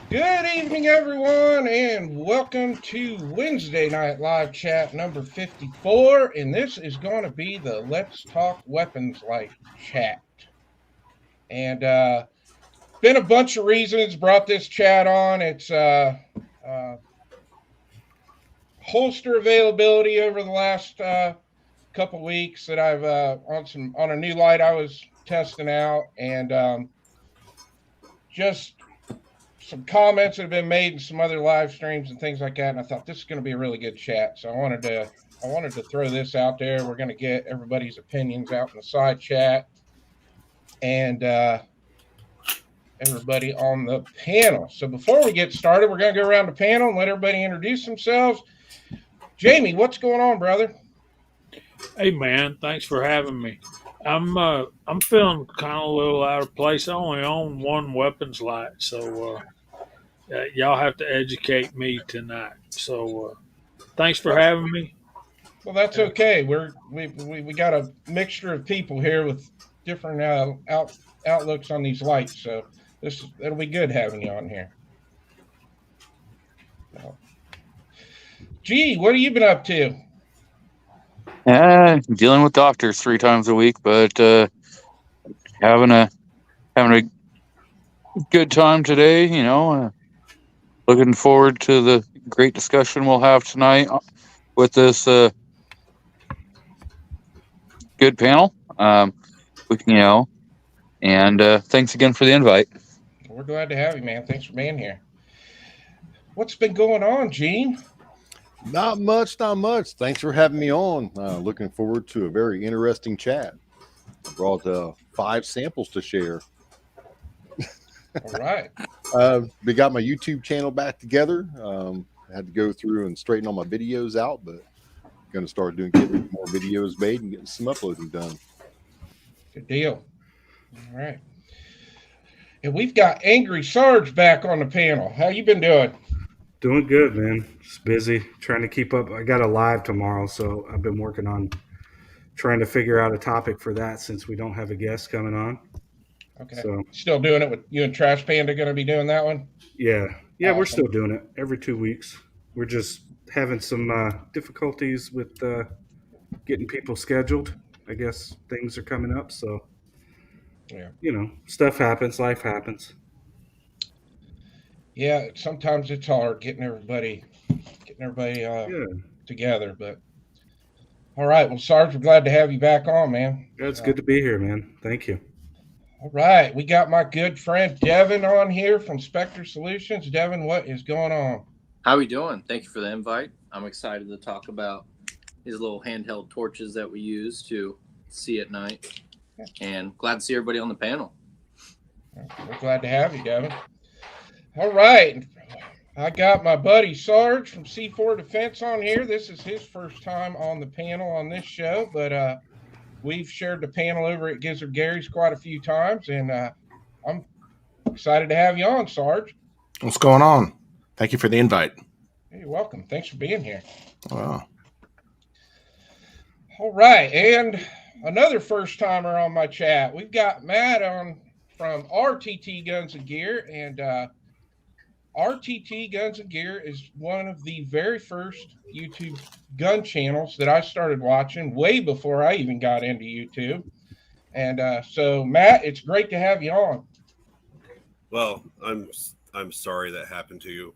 Good evening, everyone, and welcome to Wednesday Night Live Chat number 54, and this is going to be the Let's Talk Weapons Light chat. And been a bunch of reasons brought this chat on. It's holster availability over the last couple weeks that I've on a new light I was testing out, and just some comments that have been made in some other live streams and things like that, and I thought this is going to be a really good chat. So I wanted to throw this out there. We're going to get everybody's opinions out in the side chat, and everybody on the panel. So before we get started, we're going to go around the panel and let everybody introduce themselves. Jamie, what's going on, brother? Hey man, thanks for having me. I'm feeling kind of a little out of place. I only own one weapons light, so y'all have to educate me tonight. So thanks for having me. Well, that's okay. We got a mixture of people here with different outlooks on these lights, so it'll be good having you on here. Gee, what have you been up to? Dealing with doctors 3 times a week, but having a good time today. You know, looking forward to the great discussion we'll have tonight with this good panel. And thanks again for the invite. We're glad to have you, man. Thanks for being here. What's been going on, Gene? Not much. Thanks for having me on. Looking forward to a very interesting chat. I brought 5 samples to share. All right. We got my YouTube channel back together. Had to go through and straighten all my getting more videos made and getting some uploading done. Good deal. All right. And we've got Angry Sarge back on the panel. How you been doing? Doing good, man. Just busy trying to keep up. I got a live tomorrow, so I've been working on trying to figure out a topic for that since we don't have a guest coming on. Okay. So still doing it with you and Trash Panda going to be doing that one? Yeah. Awesome. We're still doing it every 2 weeks. We're just having some difficulties with getting people scheduled. I guess things are coming up, so yeah, stuff happens, life happens. Yeah, sometimes it's hard getting everybody together, but all right. Well, Sarge, we're glad to have you back on, man. Yeah, it's good to be here, man. Thank you. All right. We got my good friend Devin on here from Spectre Solutions. Devin, what is going on? How are we doing? Thank you for the invite. I'm excited to talk about these little handheld torches that we use to see at night, and glad to see everybody on the panel. We're glad to have you, Devin. All right. I got my buddy Sarge from C4 Defense on here. This is his first time on the panel on this show, but we've shared the panel over at Gizzard Gary's quite a few times, and I'm excited to have you on, Sarge. What's going on? Thank you for the invite. You're welcome. Thanks for being here. Wow. All right. And another first timer on my chat. We've got Matt on from RTT Guns and Gear, and RTT Guns and Gear is one of the very first YouTube gun channels that I started watching way before I even got into YouTube. And so, Matt, it's great to have you on. Well, I'm sorry that happened to you.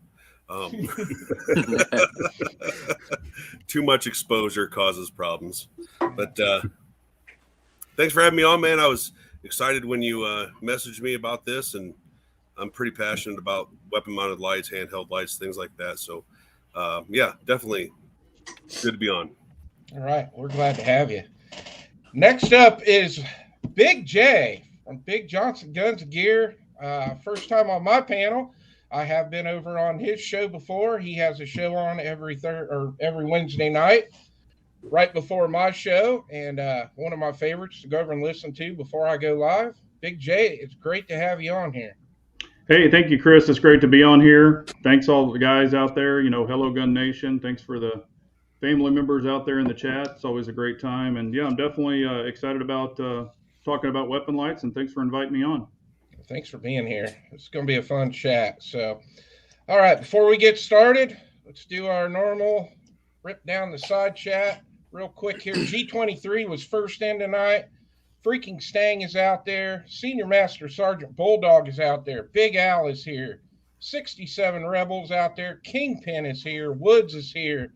Too much exposure causes problems. But thanks for having me on, man. I was excited when you messaged me about this, and I'm pretty passionate about weapon-mounted lights, handheld lights, things like that. So, yeah, definitely good to be on. All right. We're glad to have you. Next up is Big J from Big Johnson Guns and Gear. First time on my panel. I have been over on his show before. He has a show on every Wednesday night, right before my show, and one of my favorites to go over and listen to before I go live. Big J, it's great to have you on here. Hey, thank you, Chris. It's great to be on here. Thanks all the guys out there. Hello Gun Nation. Thanks for the family members out there in the chat. It's always a great time. And yeah, I'm definitely excited about talking about weapon lights, and thanks for inviting me on. Thanks for being here. It's going to be a fun chat. So, all right, before we get started, let's do our normal rip down the side chat real quick here. G23 was first in tonight. Freaking Stang is out there. Senior Master Sergeant Bulldog is out there. Big Al is here. 67 Rebels out there. Kingpin is here. Woods is here.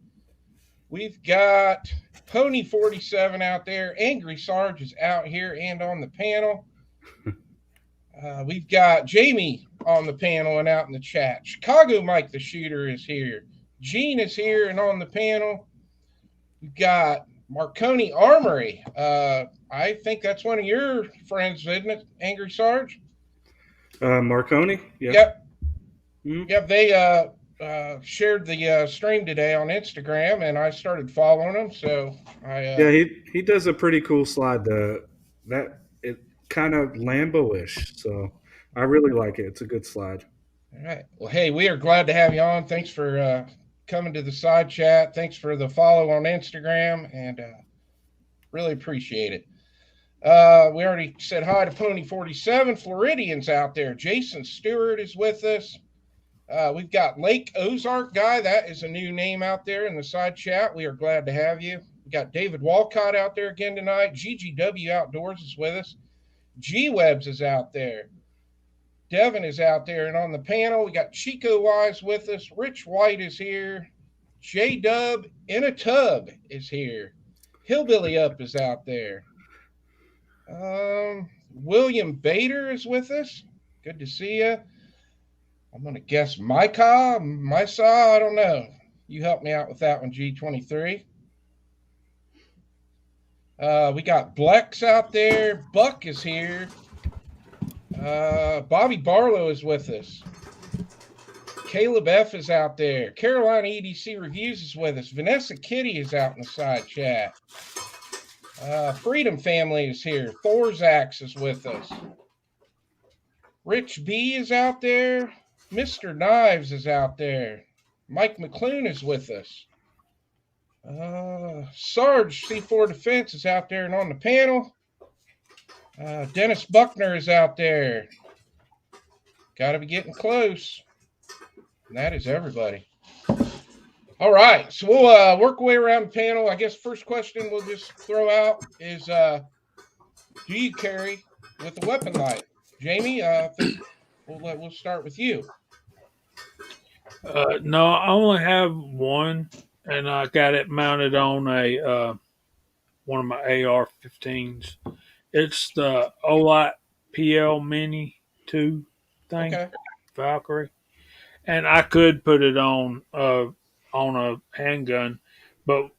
We've got Pony 47 out there. Angry Sarge is out here and on the panel. We've got Jamie on the panel and out in the chat. Chicago Mike the Shooter is here. Gene is here and on the panel. We've got Marconi Armory. I think that's one of your friends, isn't it, Angry Sarge? Marconi? Yeah. Yep. Mm-hmm. Yep, they shared the stream today on Instagram, and I started following them. So yeah, he does a pretty cool slide. It kind of Lambo-ish, so I really like it. It's a good slide. All right. Well, hey, we are glad to have you on. Thanks for coming to the side chat. Thanks for the follow on Instagram, and really appreciate it. We already said hi to Pony 47. Floridian's out there. Jason Stewart is with us. We've got Lake Ozark Guy. That is a new name out there in the side chat. We are glad to have you. We got David Walcott out there again tonight. GGW Outdoors is with us. G-Webs is out there. Devin is out there and on the panel. We got Chico Wise with us. Rich White is here. J-Dub in a Tub is here. Hillbilly Up is out there. William Bader is with us. Good to see you. I'm going to guess Mysa, I don't know. You help me out with that one, G23. We got Blex out there. Buck is here. Bobby Barlow is with us. Caleb F is out there. Carolina EDC Reviews is with us. Vanessa Kitty is out in the side chat. Freedom Family is here. Thorzax is with us. Rich B is out there. Mr. Knives is out there. Mike McClune is with us. Sarge C4 Defense is out there and on the panel. Dennis Buckner is out there. Got to be getting close. And that is everybody. All right, so we'll work our way around the panel. I guess first question we'll just throw out is, do you carry with a weapon light? Jamie, I think we'll start with you. No, I only have one, and I got it mounted on a one of my AR-15s. It's the Olight PL Mini 2 thing, okay. Valkyrie, and I could put it on a handgun, but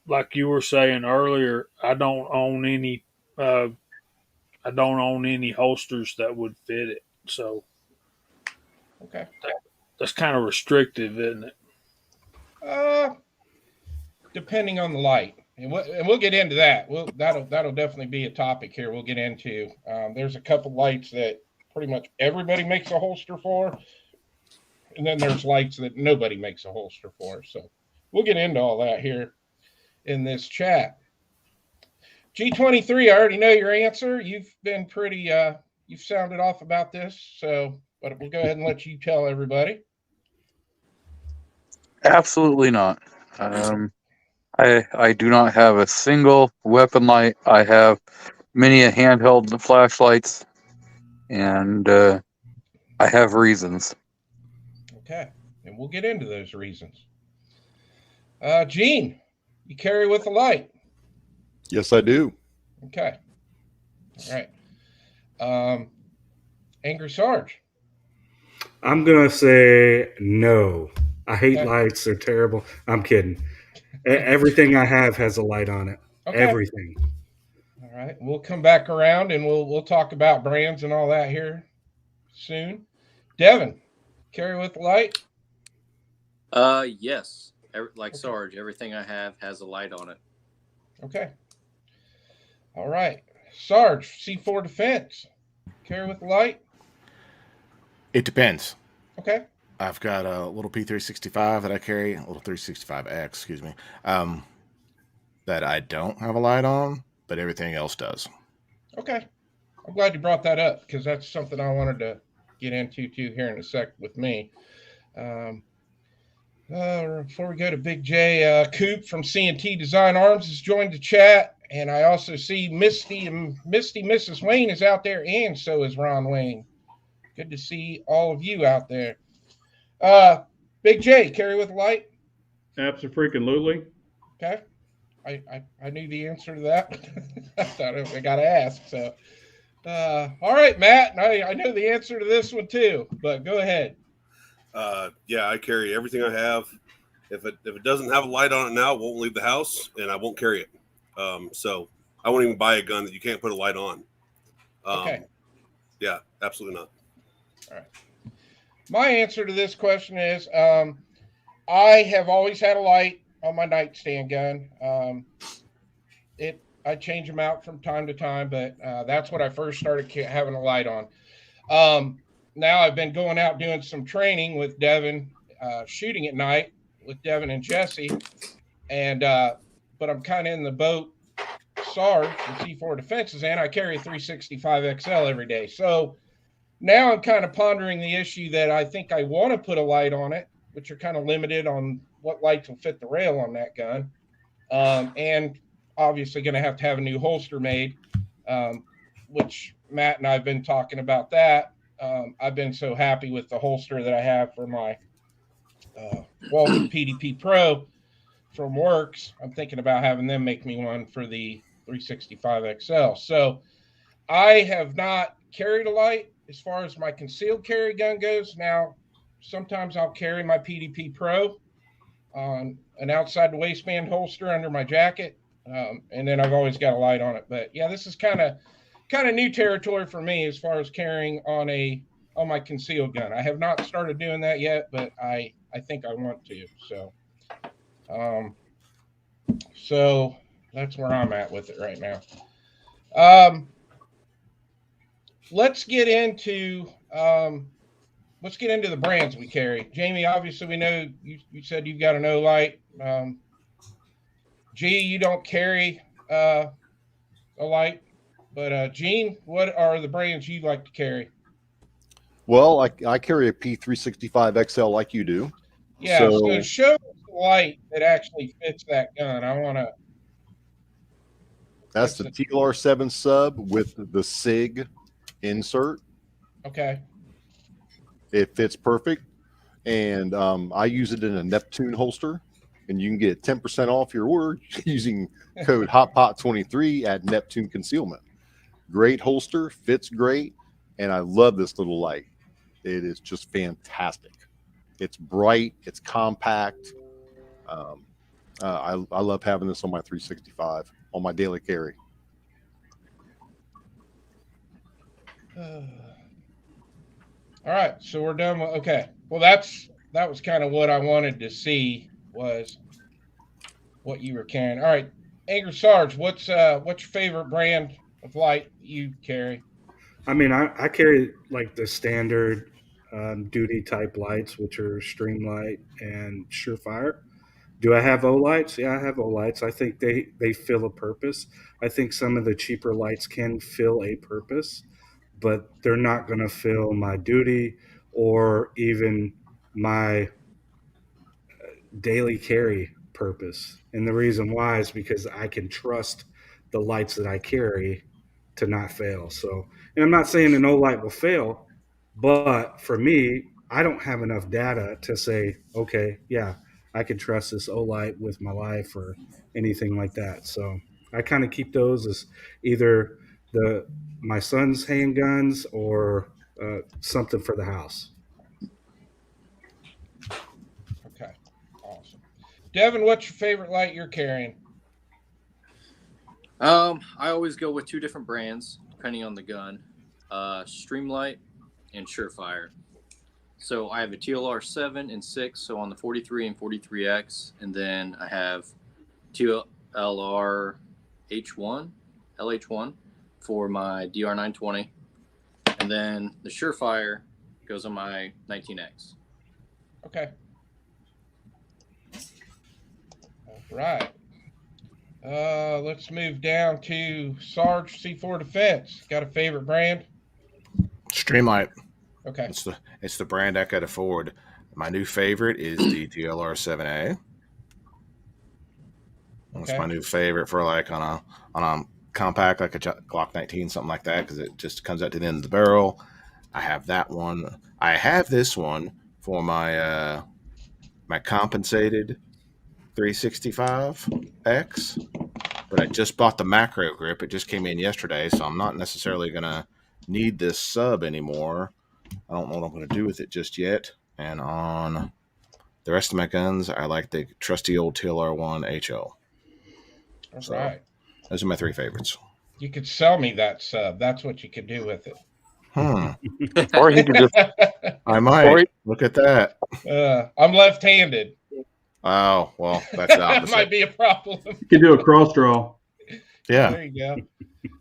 like you were saying earlier, I don't own any holsters that would fit it. So, okay, that's kind of restrictive, isn't it? Depending on the light, and we'll get into that. That'll definitely be a topic here. We'll get into. There's a couple lights that pretty much everybody makes a holster for. And then there's lights that nobody makes a holster for. So we'll get into all that here in this chat. G23, I already know your answer. You've been pretty, you've sounded off about this. So, but we'll go ahead and let you tell everybody. Absolutely not. I do not have a single weapon light. I have many handheld flashlights, and I have reasons. Okay, and we'll get into those reasons. Gene, you carry with a light? Yes, I do. Okay. All right. Angry Sarge? I'm going to say no. I hate lights. They're terrible. I'm kidding. Everything I have has a light on it. Okay. Everything. All right. We'll come back around and we'll talk about brands and all that here soon. Devin, carry with light? Yes. Like Sarge, everything I have has a light on it. Okay. All right. Sarge, C4 defense. Carry with light? It depends. Okay. I've got a little P365 that I carry, a little 365X, excuse me, that I don't have a light on, but everything else does. Okay. I'm glad you brought that up because that's something I wanted to get into too here in a sec with me. Before we go to Big J, Coop from C&T Design Arms has joined the chat, and I also see Misty Mrs. Wayne is out there, and so is Ron Wayne. Good to see all of you out there. Big J, carry with light? Absolutely. Okay. I knew the answer to that. I thought I got to ask. So, all right, Matt. I know the answer to this one too, but go ahead. Yeah, I carry everything I have. If it doesn't have a light on it now, it won't leave the house, and I won't carry it. So I won't even buy a gun that you can't put a light on. Okay. Yeah, absolutely not. All right. My answer to this question is I have always had a light on my nightstand gun. I change them out from time to time, but that's what I first started having a light on. Now I've been going out doing some training with Devin, shooting at night with Devin and Jesse, and but I'm kind of in the boat. Sarge from C4 Defenses, and I carry a 365 XL every day. So now I'm kind of pondering the issue that I think I want to put a light on it, which are kind of limited on what lights will fit the rail on that gun. And obviously going to have a new holster made, which Matt and I have been talking about that. I've been so happy with the holster that I have for my Walton PDP Pro from Works. I'm thinking about having them make me one for the 365 XL. So I have not carried a light as far as my concealed carry gun goes. Now, sometimes I'll carry my PDP Pro on an outside the waistband holster under my jacket. And then I've always got a light on it. But yeah, this is kind of new territory for me as far as carrying on my concealed gun. I have not started doing that yet, but I think I want to. So that's where I'm at with it right now. Let's get into the brands we carry. Jamie, obviously we know you said you've got an Olight. G, you don't carry a light, but Gene, what are the brands you like to carry? Well, I carry a P365 XL like you do. Yeah, so show us the light that actually fits that gun. I want to. That's the TLR7 sub with the SIG insert. Okay. It fits perfect. And I use it in a Neptune holster. And you can get 10% off your order using code HOTPOT23 at Neptune Concealment. Great holster, fits great. And I love this little light. It is just fantastic. It's bright. It's compact. I love having this on my 365 on my daily carry. All right, so we're done with, okay. Well, that was kind of what I wanted to see was what you were carrying. All right, Angry Sarge, what's your favorite brand of light you carry? I mean, I carry like the standard duty type lights, which are Streamlight and Surefire. Do I have Olights? Yeah, I have Olights. I think they fill a purpose. I think some of the cheaper lights can fill a purpose, but they're not going to fill my duty or even my daily carry purpose. And the reason why is because I can trust the lights that I carry to not fail. So, and I'm not saying an Olight will fail, but for me, I don't have enough data to say, okay, yeah, I can trust this Olight with my life or anything like that. So I kind of keep those as either my son's handguns or something for the house. Okay, awesome. Devin, what's your favorite light you're carrying? I always go with two different brands depending on the gun, Streamlight and Surefire. So I have a TLR 7 and 6, so on the 43 and 43X, and then I have TLR LH1 for my DR920, and then the Surefire goes on my 19X. Okay. All right. Let's move down to Sarge C4 Defense. Got a favorite brand? Streamlight. Okay. It's the brand I could afford. My new favorite is the TLR 7A. That's Okay. my new favorite for like on a compact, like a Glock 19, something like that, because it just comes out to the end of the barrel. I have that one. I have this one for my my compensated 365X, but I just bought the macro grip. It just came in yesterday, so I'm not necessarily gonna need this sub anymore. I don't know what I'm going to do with it just yet. And on the rest of my guns, I like the trusty old TLR1 HL. All So, right. Those are my three favorites. You could sell me that sub. That's what you could do with it. Or he could just I might. Look at that. I'm left-handed. Oh, well, that's the That opposite. might be a problem. You can do a cross draw. Yeah. There you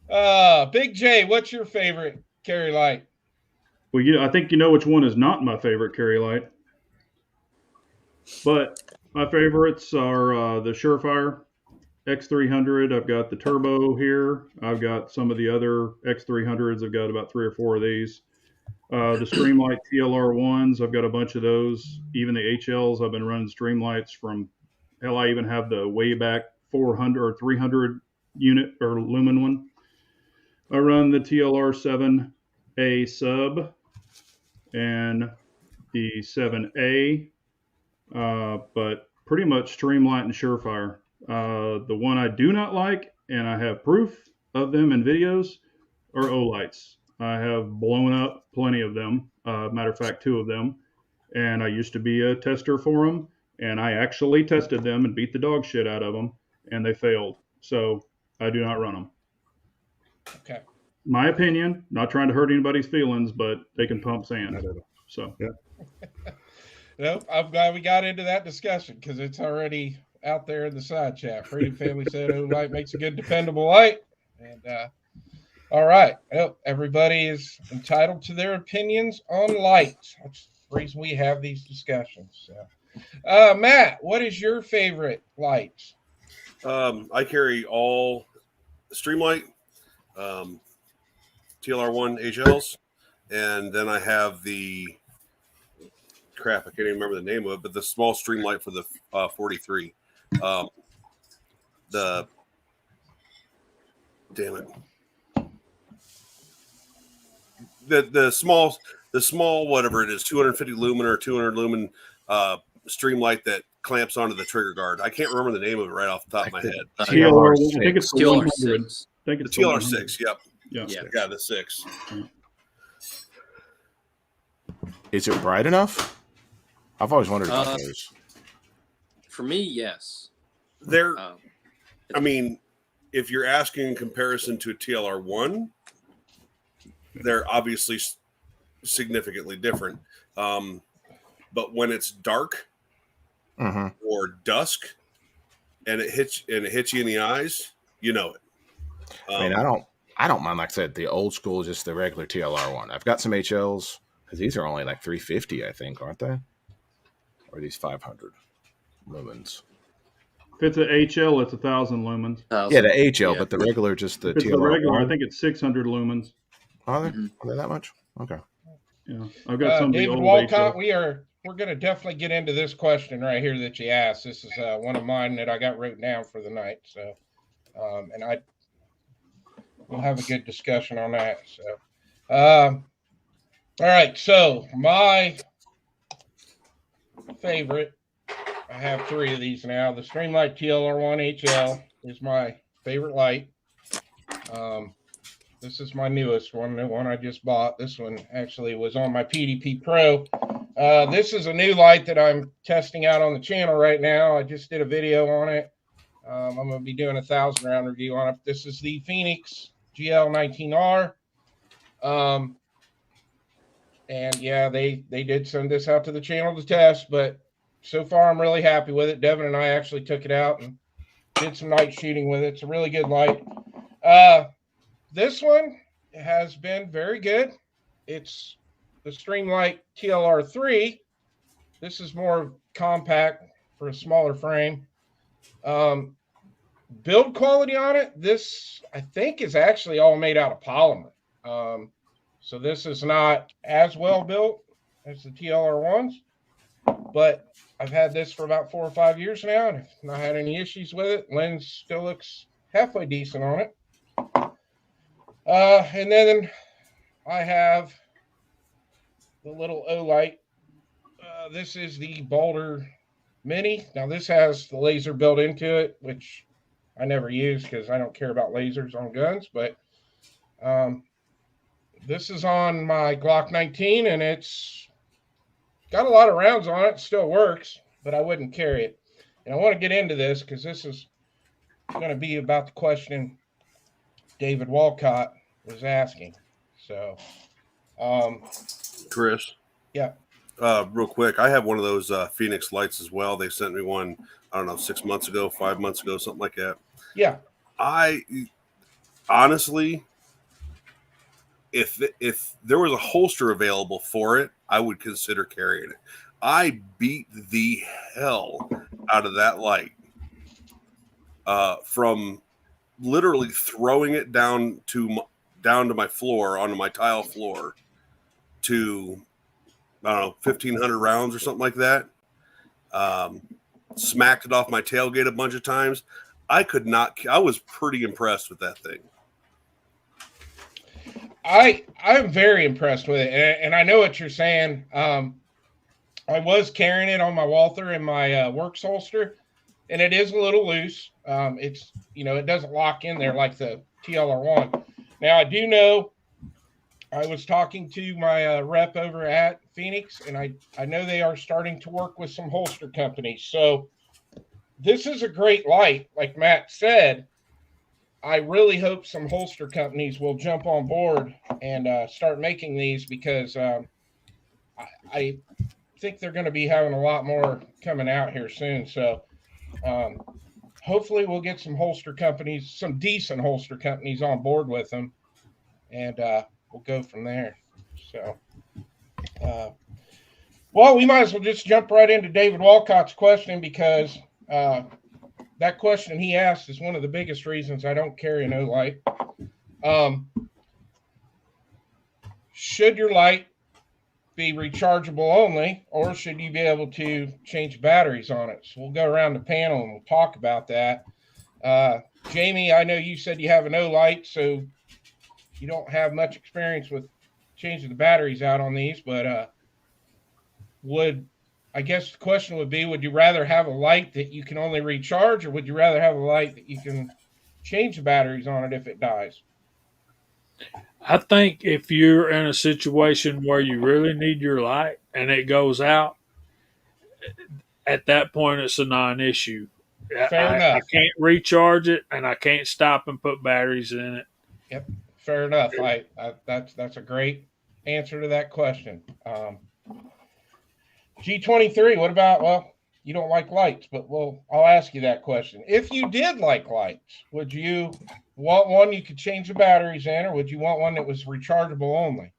go. Big J, what's your favorite carry light? Well, I think you know which one is not my favorite carry light. But my favorites are the Surefire X300. I've got the Turbo here. I've got some of the other X300s. I've got about 3 or 4 of these. The Streamlight TLR1s, I've got a bunch of those. Even the HLs, I've been running Streamlights from, hell, I even have the way back 400 or 300 unit or lumen one. I run the TLR7A sub and the 7A, but pretty much Streamlight and Surefire. The one I do not like, and I have proof of them in videos, are Olights. I have blown up plenty of them. Matter of fact, 2 of them. And I used to be a tester for them, and I actually tested them and beat the dog shit out of them, and they failed. So I do not run them. Okay. My opinion, not trying to hurt anybody's feelings, but they can pump sand. So Yeah. Nope, I'm glad we got into that discussion because it's already out there in the side chat. Freedom Family said Olight makes a good, dependable light. And all right. Well, everybody is entitled to their opinions on lights. That's the reason we have these discussions. So, Matt, what is your favorite lights? I carry all Streamlight, TLR1 HLs, and then I have the crap. I can't even remember the name of it, but the small Streamlight for the 43. The damn it. The small whatever it is, 250 lumen or 200 lumen Streamlight that clamps onto the trigger guard. I can't remember the name of it right off the top of my head. TLR, I think it's the TLR 100. 6. I think The it's TLR 100. 6. Yep. Yeah. Yeah. The 6. Is it bright enough? I've always wondered about those. For me, yes. They're, I mean, if you're asking in comparison to a TLR1, they're obviously significantly different. But when it's dark or dusk and it hits you in the eyes, you know it. I mean, I don't mind, like I said, the old school, just the regular TLR one. I've got some HLs because these are only like 350, I think, aren't they? Or are these 500 lumens? If it's an HL, it's 1,000 lumens. Yeah, the HL, but the regular, just the If it's TLR the regular, one. I think it's 600 lumens. Are they? Are they that much? Okay. Yeah, I've got some of the David old Walcott, HL. we're going to definitely get into this question right here that you asked. This is one of mine that I got written down for the night. So, and we'll have a good discussion on that. So, all right. So my favorite, I have 3 of these now. The Streamlight TLR1 HL is my favorite light. This is my newest one, the one I just bought. This one actually was on my PDP Pro. This is a new light that I'm testing out on the channel right now. I just did a video on it. I'm going to be doing a 1,000 round review on it. This is the Phoenix GL19R. And yeah, they did send this out to the channel to test, but so far I'm really happy with it. Devin and I actually took it out and did some night shooting with it. It's a really good light. This one has been very good. It's the Streamlight TLR3. This is more compact for a smaller frame. Build quality on it, this I think is actually all made out of polymer. So this is not as well built as the TLR ones, but I've had this for about 4 or 5 years now and I've not had any issues with it. Lens still looks halfway decent on it. And then I have the little Olight. This is the Boulder Mini. Now this has the laser built into it, which I never use because I don't care about lasers on guns, but this is on my Glock 19 and it's got a lot of rounds on it. Still works, but I wouldn't carry it. And I want to get into this because this is going to be about the question David Walcott was asking. So, Chris. Yeah. Real quick, I have one of those Phoenix lights as well. They sent me one, I don't know, 6 months ago, 5 months ago, something like that. Yeah. I honestly, if there was a holster available for it, I would consider carrying it. I beat the hell out of that light from literally throwing it down to my floor, onto my tile floor, to I don't know, 1,500 rounds or something like that. Smacked it off my tailgate a bunch of times. I was pretty impressed with that thing. I'm very impressed with it. And I know what you're saying. I was carrying it on my Walther in my Works holster, and it is a little loose. It's, it doesn't lock in there like the TLR1. Now, I do know I was talking to my rep over at Phoenix, and I know they are starting to work with some holster companies. So this is a great light. Like Matt said, I really hope some holster companies will jump on board and start making these because I think they're going to be having a lot more coming out here soon. So hopefully we'll get some holster companies, some decent holster companies on board with them, and we'll go from there. So, well, we might as well just jump right into David Walcott's question because that question he asked is one of the biggest reasons I don't carry an Olight. Should your light be rechargeable only, or should you be able to change batteries on it? So we'll go around the panel and we'll talk about that. Jamie, I know you said you have an Olight, so you don't have much experience with changing the batteries out on these, but I guess the question would be, would you rather have a light that you can only recharge, or would you rather have a light that you can change the batteries on it if it dies? I think if you're in a situation where you really need your light and it goes out, at that point it's a non-issue. Fair enough. I can't recharge it and I can't stop and put batteries in it. Yep, fair enough. That's a great answer to that question. G23, what about, well, you don't like lights, but I'll ask you that question. If you did like lights, would you want one you could change the batteries in, or would you want one that was rechargeable only?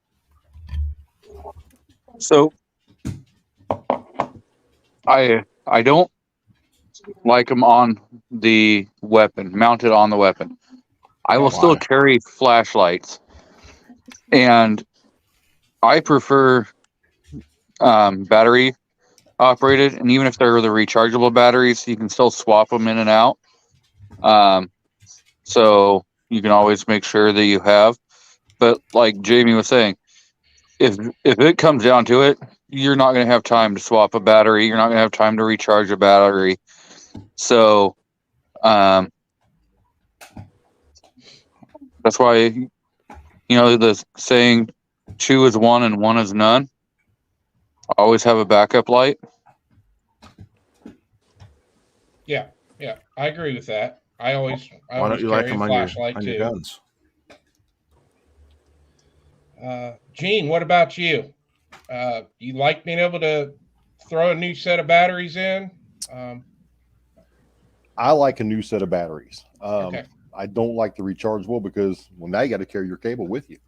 So I don't like them on the weapon, mounted on the weapon. I will still carry flashlights, and I prefer battery operated, and even if they're the rechargeable batteries, you can still swap them in and out. So you can always make sure that you have. But like Jamie was saying, if it comes down to it, you're not going to have time to swap a battery. You're not going to have time to recharge a battery. So that's why, the saying 2 is 1 and 1 is none. Always have a backup light. Yeah, I agree with that. I Why don't you like them on your guns? Gene, what about you? You like being able to throw a new set of batteries in? I like a new set of batteries. Okay. I don't like the rechargeable because, well, now you got to carry your cable with you.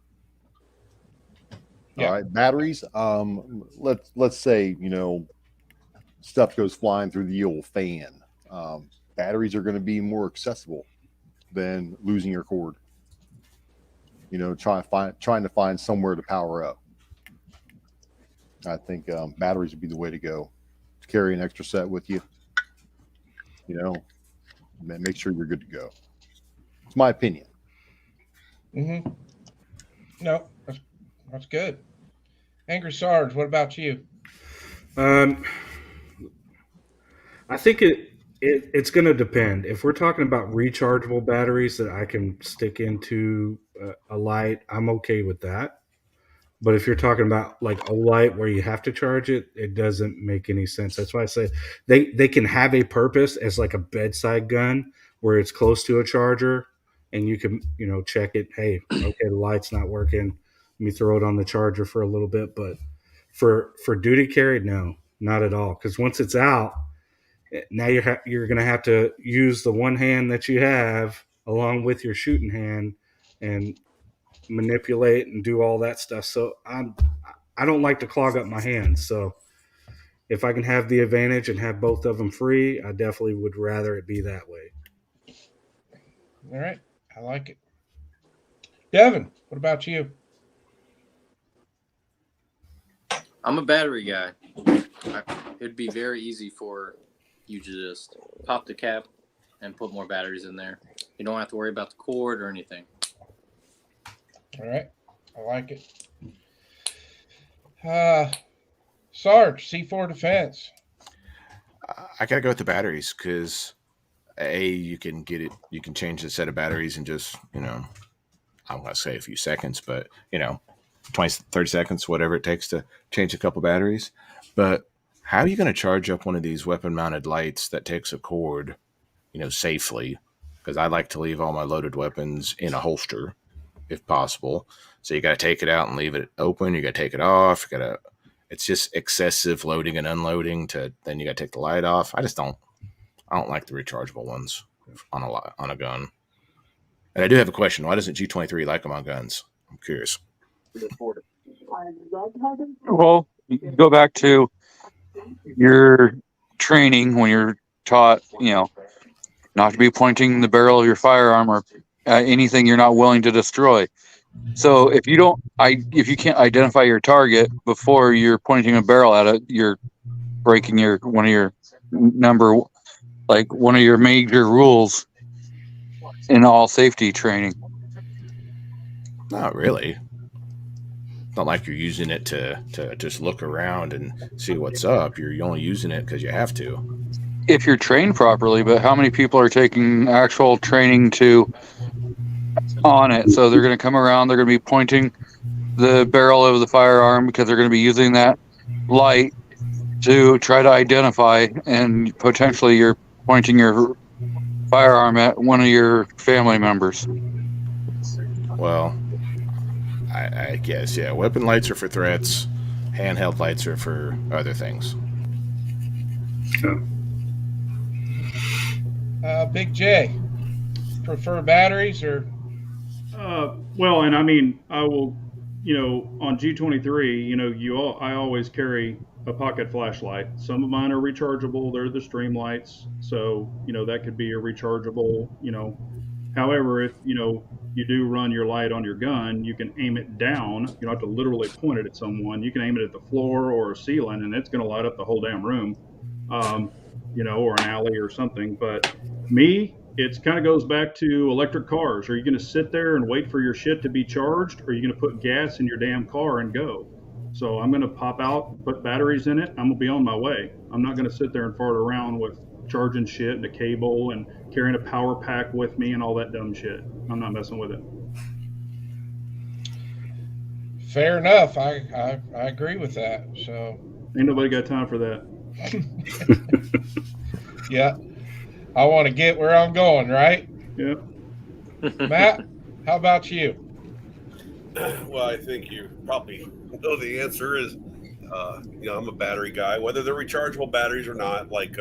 Yeah. All right, batteries. Let's say, stuff goes flying through the old fan. Batteries are going to be more accessible than losing your cord. Trying to find somewhere to power up. I think batteries would be the way to go. Carry an extra set with you. Make sure you're good to go. It's my opinion. Mm-hmm. No, that's good. Angry Sarge, what about you? I think it's going to depend. If we're talking about rechargeable batteries that I can stick into a light, I'm okay with that. But if you're talking about like Olight where you have to charge it, it doesn't make any sense. That's why I say they can have a purpose as like a bedside gun where it's close to a charger and you can, check it. Hey, okay, the light's not working. Let me throw it on the charger for a little bit. But for duty carry, no, not at all. Because once it's out, now you're going to have to use the one hand that you have along with your shooting hand and manipulate and do all that stuff. So I don't like to clog up my hands. So if I can have the advantage and have both of them free, I definitely would rather it be that way. All right. I like it. Devin, what about you? I'm a battery guy. It'd be very easy for you to just pop the cap and put more batteries in there. You don't have to worry about the cord or anything. All right. I like it. Sarge, C4 Defense. I gotta go with the batteries because you can change the set of batteries in just, I'm gonna say a few seconds, but 20, 30 seconds, whatever it takes to change a couple batteries. But how are you going to charge up one of these weapon mounted lights that takes a cord, safely? Because I like to leave all my loaded weapons in a holster if possible. So you got to take it out and leave it open. You got to take it off. It's just excessive loading and unloading then you got to take the light off. I don't like the rechargeable ones on a gun. And I do have a question. Why doesn't G23 like them on guns? I'm curious. Well, you can go back to your training when you're taught, not to be pointing the barrel of your firearm or anything you're not willing to destroy. So if you can't identify your target before you're pointing a barrel at it, you're breaking one of your major rules in all safety training. Not really. Not like you're using it to just look around and see what's up. You're only using it because you have to. If you're trained properly, but how many people are taking actual training on it? So they're going to come around, they're going to be pointing the barrel of the firearm because they're going to be using that light to try to identify, and potentially you're pointing your firearm at one of your family members. Well, I guess, yeah. Weapon lights are for threats. Handheld lights are for other things. Big J, prefer batteries or? Well, and I mean, I will, on G23, I always carry a pocket flashlight. Some of mine are rechargeable. They're the Streamlights. So, that could be a rechargeable, However, if, you do run your light on your gun, you can aim it down. You don't have to literally point it at someone. You can aim it at the floor or a ceiling, and it's going to light up the whole damn room, or an alley or something. But it kind of goes back to electric cars. Are you going to sit there and wait for your shit to be charged, or are you going to put gas in your damn car and go? So I'm going to pop out, put batteries in it. I'm going to be on my way. I'm not going to sit there and fart around with charging shit and a cable and carrying a power pack with me and all that dumb shit. I'm not messing with it. Fair enough. I agree with that. So ain't nobody got time for that. Yeah. I want to get where I'm going, right? Yep. Matt, how about you? Well, I think you probably know the answer is I'm a battery guy, whether they're rechargeable batteries or not. Like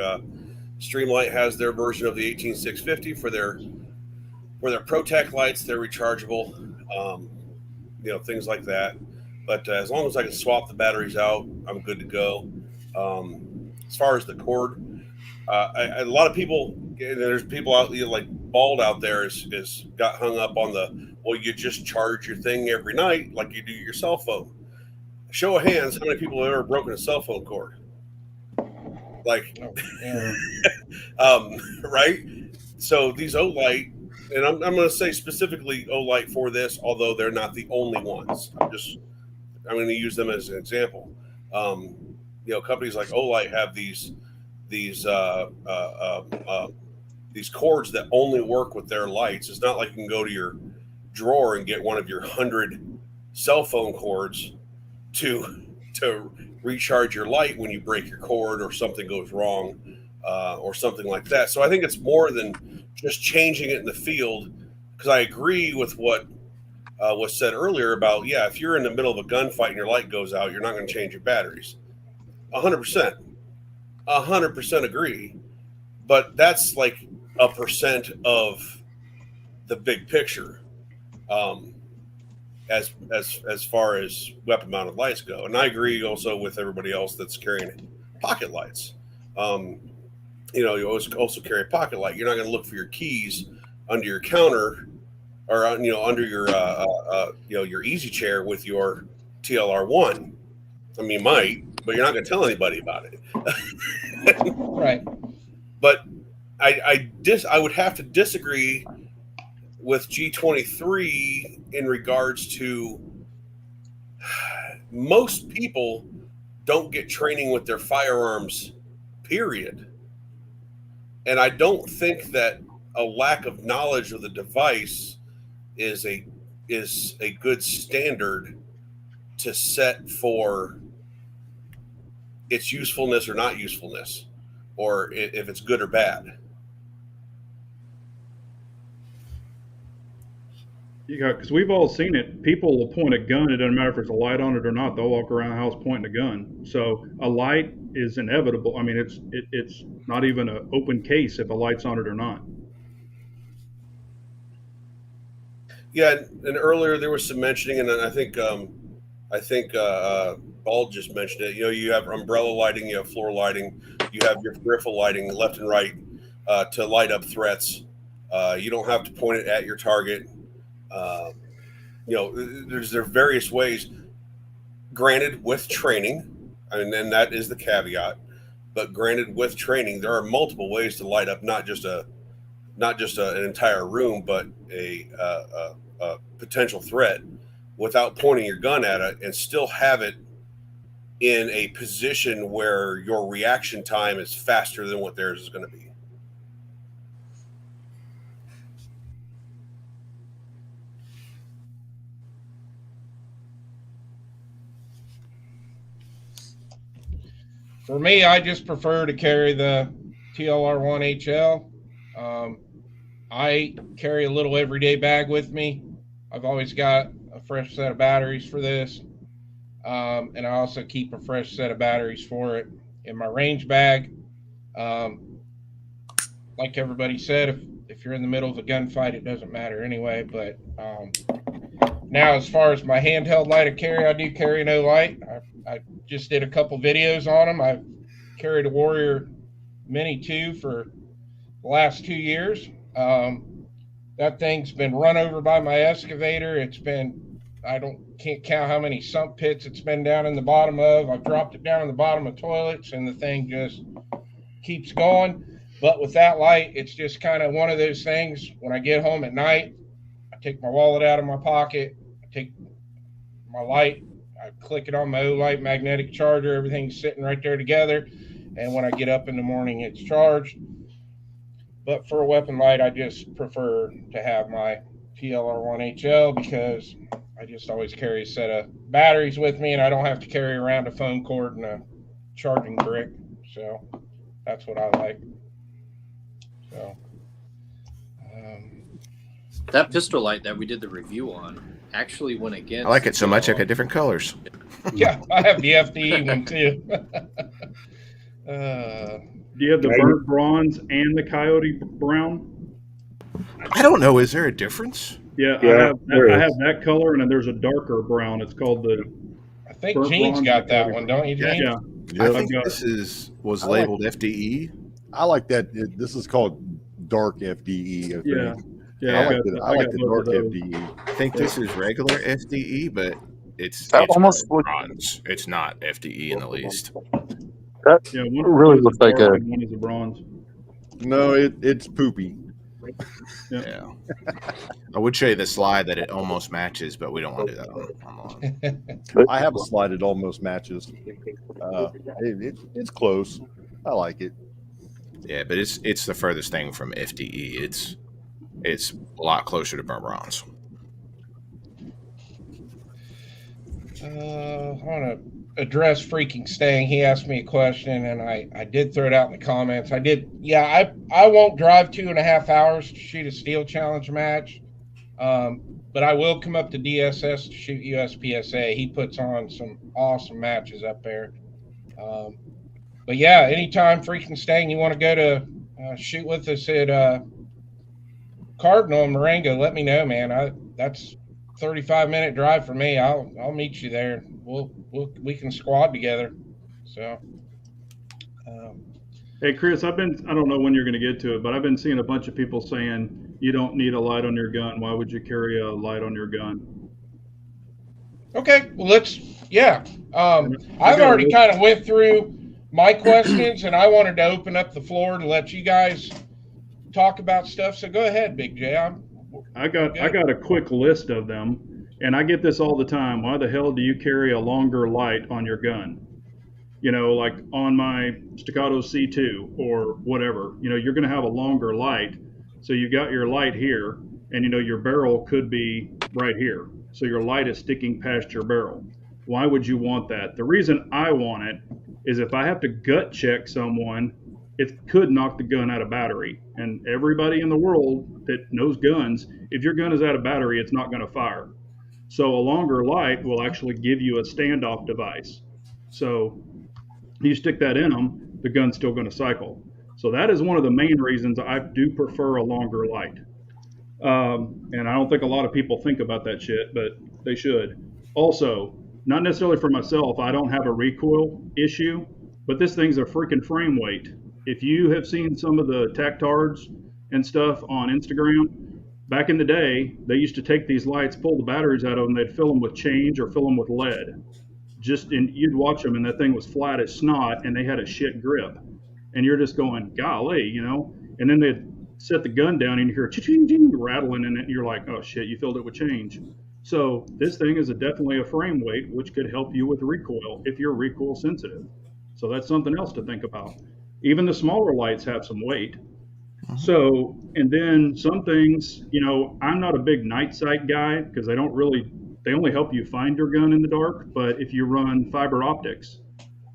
Streamlight has their version of the 18650 for their ProTech lights. They're rechargeable, things like that. But as long as I can swap the batteries out, I'm good to go. As far as the cord, a lot of people, there's people out there like Bald out there is got hung up on well, you just charge your thing every night like you do your cell phone. Show of hands, how many people have ever broken a cell phone cord? Like, right? So these Olight, and I'm going to say specifically Olight for this, although they're not the only ones. I'm going to use them as an example. Companies like Olight have these cords that only work with their lights. It's not like you can go to your drawer and get one of your 100 cell phone cords to recharge your light when you break your cord or something goes wrong, or something like that. So I think it's more than just changing it in the field, because I agree with what was said earlier about, if you're in the middle of a gunfight and your light goes out, you're not going to change your batteries. 100% agree. But that's like a percent of the big picture, as far as weapon mounted lights go. And I agree also with everybody else that's carrying pocket lights. You always also carry a pocket light. You're not going to look for your keys under your counter or under your your easy chair with your TLR1. I mean, you might, but you're not going to tell anybody about it. Right. But I would have to disagree with G23 in regards to most people don't get training with their firearms, period. And I don't think that a lack of knowledge of the device is a good standard to set for its usefulness or not usefulness, or if it's good or bad. Yeah, because we've all seen it. People will point a gun. It doesn't matter if there's a light on it or not. They'll walk around the house pointing a gun. So a light is inevitable. I mean, it's not even an open case if a light's on it or not. Yeah, and earlier there was some mentioning, and I think Bald just mentioned it. You have umbrella lighting, you have floor lighting, you have your peripheral lighting left and right to light up threats. You don't have to point it at your target. There are various ways. Granted, with training, and then that is the caveat. But granted, with training, there are multiple ways to light up not just an entire room, but a potential threat without pointing your gun at it, and still have it in a position where your reaction time is faster than what theirs is going to be. For me, I just prefer to carry the TLR1HL. I carry a little everyday bag with me. I've always got a fresh set of batteries for this. And I also keep a fresh set of batteries for it in my range bag. Like everybody said, if you're in the middle of a gunfight, it doesn't matter anyway. But now, as far as my handheld light I carry, I do carry an Olight. I just did a couple videos on them. I've carried a Warrior Mini 2 for the last 2 years. That thing's been run over by my excavator. It's been, can't count how many sump pits it's been down in the bottom of. I've dropped it down in the bottom of toilets, and the thing just keeps going. But with that light, it's just kind of one of those things. When I get home at night, I take my wallet out of my pocket, I take my light, I click it on my Olight magnetic charger. Everything's sitting right there together. And when I get up in the morning, it's charged. But for a weapon light, I just prefer to have my TLR1HL because I just always carry a set of batteries with me, and I don't have to carry around a phone cord and a charging brick. So that's what I like. So that pistol light that we did the review on, actually went against. I like it so much I y'all. got different colors. Yeah, I have the FDE one too. Do you have the burnt bronze and the coyote brown? I don't know. Is there a difference? Yeah, Yeah, there I is. have that color, and then there's a darker brown. It's called the I think burnt Gene's bronze got and that coyote one, brown. don't you, Gene? Yeah, I Yep. think got this was I like- labeled FDE. I like that. This is called dark FDE. I think. yeah. Yeah, I like got the, that. I like got the both dark of those. FDE. I think this is regular FDE, but it's That almost burnt bronze. It's not FDE in the least. Yeah, one Really is looks like dark a- and one is a bronze. No, it's poopy. Yeah. I would show you the slide that it almost matches, but we don't want to do that on the line. I have a slide that almost matches. It's close. I like it. Yeah, but it's the furthest thing from FDE. It's a lot closer to burnt bronze. I want to address freaking Stang. He asked me a question, and I did throw it out in the comments. I did. Yeah, I won't drive 2.5 hours to shoot a steel challenge match, but I will come up to DSS to shoot USPSA. He puts on some awesome matches up there. But yeah, anytime freaking Stang you want to go to shoot with us at Cardinal and Marengo, let me know, man. That's 35-minute drive for me. I'll meet you there. We can squad together. So, Hey, Chris, I don't know when you're going to get to it, but I've been seeing a bunch of people saying you don't need a light on your gun. Why would you carry a light on your gun? okay, well yeah. I've already kind of went through my questions, and I wanted to open up the floor to let you guys talk about stuff. So go ahead, Big J. I got a quick list of them, and I get this all the time. Why the hell do you carry a longer light on your gun? You know, like on my Staccato C2 or whatever, you know, you're going to have a longer light. So you got your light here, and you know, your barrel could be right here. So your light is sticking past your barrel. Why would you want that? The reason I want it is if I have to gut check someone, it could knock the gun out of battery. And everybody in the world that knows guns, if your gun is out of battery, it's not going to fire. So a longer light will actually give you a standoff device. So you stick that in them, the gun's still going to cycle. So that is one of the main reasons I do prefer a longer light. And I don't think a lot of people think about that shit, but they should. Also, not necessarily for myself, I don't have a recoil issue, but this thing's a freaking frame weight. If you have seen some of the tactards and stuff on Instagram, back in the day, they used to take these lights, pull the batteries out of them, they'd fill them with change or fill them with lead. And you'd watch them, and that thing was flat as snot, and they had a shit grip. And you're just going, golly, you know? And then they'd set the gun down, and you hear ching rattling in it, and you're like, oh shit, you filled it with change. So this thing is definitely a frame weight, which could help you with recoil if you're recoil sensitive. So that's something else to think about. Even the smaller lights have some weight. So, and then some things, you know, I'm not a big night sight guy because they only help you find your gun in the dark. But if you run fiber optics,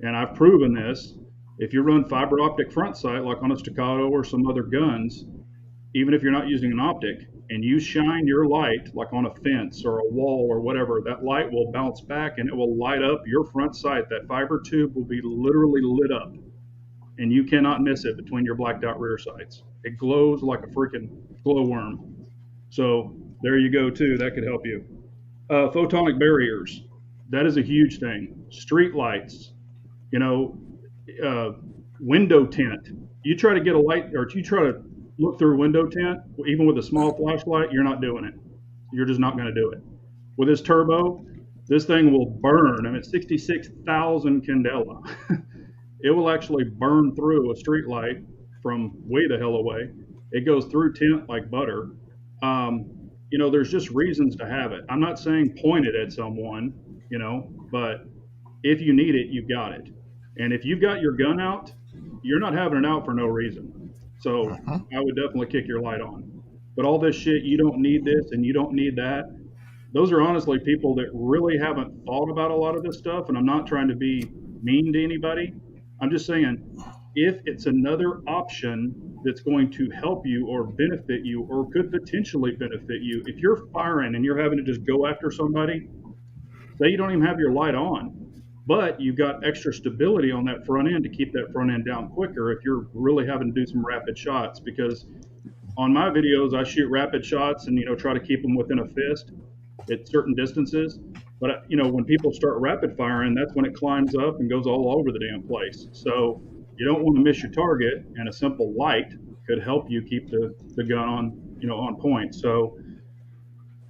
and I've proven this, if you run fiber optic front sight, like on a Staccato or some other guns, even if you're not using an optic, and you shine your light like on a fence or a wall or whatever, that light will bounce back and it will light up your front sight. That fiber tube will be literally lit up, and you cannot miss it between your blacked out rear sights. It glows like a freaking glowworm. So there you go too. That could help you. Photonic barriers. That is a huge thing. Street lights, you know, window tint. You try to get a light, or you try to look through window tint, even with a small flashlight, you're not doing it. You're just not going to do it. With this turbo, this thing will burn. I mean, 66,000 candela. It will actually burn through a street light from way the hell away. It goes through tint like butter. You know, there's just reasons to have it. I'm not saying point it at someone, you know, but if you need it, you've got it. And if you've got your gun out, you're not having it out for no reason. So I would definitely kick your light on. But all this shit, you don't need this and you don't need that. Those are honestly people that really haven't thought about a lot of this stuff. And I'm not trying to be mean to anybody. I'm just saying, if it's another option that's going to help you or benefit you or could potentially benefit you. If you're firing and you're having to just go after somebody, say you don't even have your light on, but you've got extra stability on that front end to keep that front end down quicker if you're really having to do some rapid shots. Because on my videos, I shoot rapid shots and, try to keep them within a fist at certain distances. But, when people start rapid firing, that's when it climbs up and goes all over the damn place. So you don't want to miss your target, and a simple light could help you keep the gun on point. So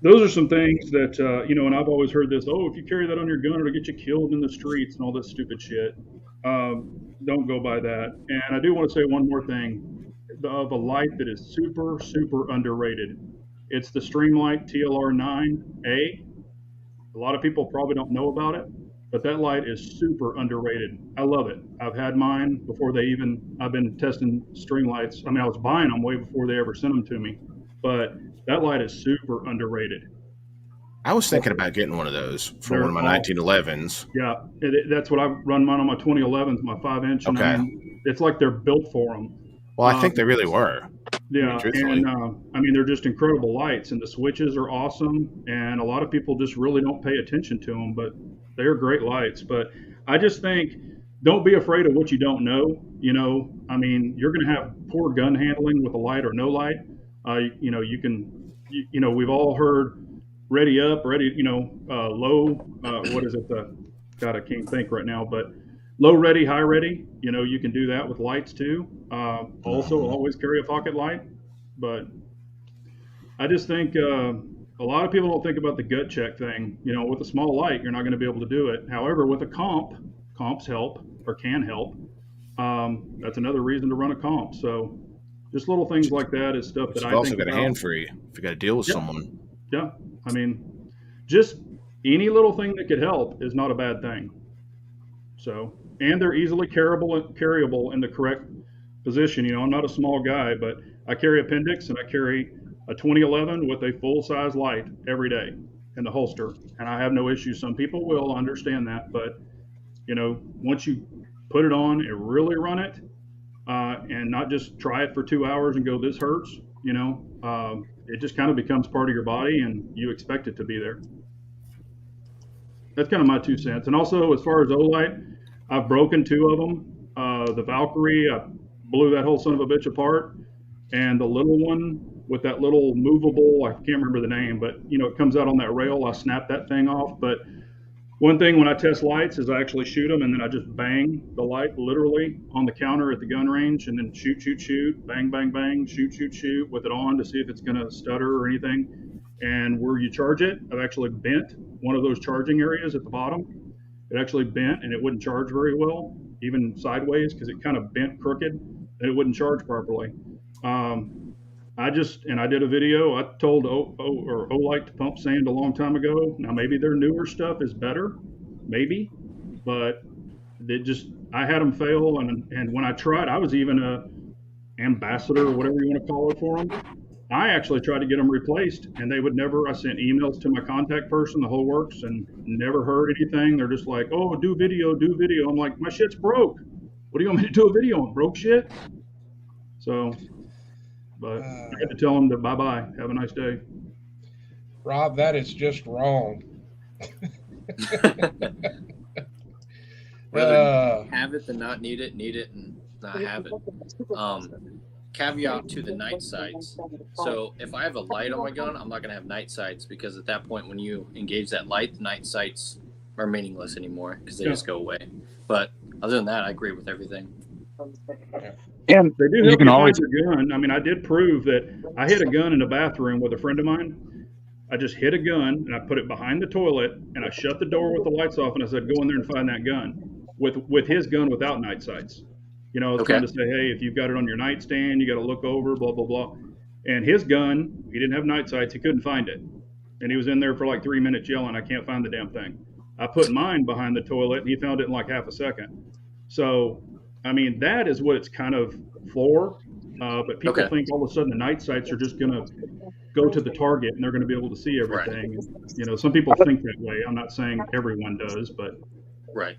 those are some things that, and I've always heard this, if you carry that on your gun, it'll get you killed in the streets and all this stupid shit. Don't go by that. And I do want to say one more thing of a light that is super, super underrated. It's the Streamlight TLR9A. A lot of people probably don't know about it, but that light is super underrated. I love it. I've had mine before I've been testing Streamlights. I was buying them way before they ever sent them to me, but that light is super underrated. I was thinking about getting one of those for one of my 1911s. Yeah, that's what I run mine on my 2011s, my 5-inch. Okay. It's like they're built for them. Well, I think they really were. Yeah, and they're just incredible lights, and the switches are awesome, and a lot of people just really don't pay attention to them, but they're great lights. But I just think, don't be afraid of what you don't know. You're going to have poor gun handling with a light or no light. We've all heard ready up, low, what is it? God, I can't think right now, but low ready, high ready, you can do that with lights too. Also always carry a pocket light, but I just think a lot of people don't think about the gut check thing. With a small light, you're not going to be able to do it. However, with a comps help or can help. That's another reason to run a comp. So just little things like that is stuff that I think also got a hand free if you got to deal with someone. Yeah. Just any little thing that could help is not a bad thing. So, and they're easily carryable in the correct position. I'm not a small guy, but I carry appendix and I carry a 2011 with a full-size light every day in the holster, and I have no issues. Some people will understand that, but once you put it on and really run it, and not just try it for 2 hours and go, this hurts, it just kind of becomes part of your body and you expect it to be there. That's kind of my 2 cents. And also, as far as Olight, I've broken 2 of them. The Valkyrie, I blew that whole son of a bitch apart. And the little one with that little movable, I can't remember the name, but it comes out on that rail. I snapped that thing off. But one thing when I test lights is I actually shoot them and then I just bang the light literally on the counter at the gun range and then shoot, bang, bang, bang, shoot with it on to see if it's going to stutter or anything. And where you charge it, I've actually bent one of those charging areas at the bottom. It actually bent and it wouldn't charge very well, even sideways, because it kind of bent crooked and it wouldn't charge properly. I did a video. I told Olight to pump sand a long time ago. Now maybe their newer stuff is better, maybe, but I had them fail. And when I tried, I was even a ambassador or whatever you want to call it for them. I actually tried to get them replaced, and they would never. I sent emails to my contact person, the whole works, and never heard anything. They're just like, "Oh, do video." I'm like, my shit's broke. What do you want me to do a video on? Broke shit? So, but I had to tell them to bye-bye. Have a nice day. Rob, that is just wrong. Rather have it than not need it and not have it. Caveat to the night sights. So if I have a light on my gun, I'm not going to have night sights, because at that point when you engage that light, the night sights are meaningless anymore because they just go away. But other than that, I agree with everything. And they do you can always your gun. I did prove that I hit a gun in a bathroom with a friend of mine. I just hit a gun and I put it behind the toilet and I shut the door with the lights off and I said, go in there and find that gun with his gun without night sights. I was trying to say, hey, if you've got it on your nightstand, you got to look over, blah, blah, blah. And his gun, he didn't have night sights. He couldn't find it. And he was in there for like 3 minutes yelling, I can't find the damn thing. I put mine behind the toilet and he found it in like half a second. So, that is what it's kind of for. But people think all of a sudden the night sights are just going to go to the target and they're going to be able to see everything. Right. And, some people think that way. I'm not saying everyone does, but right.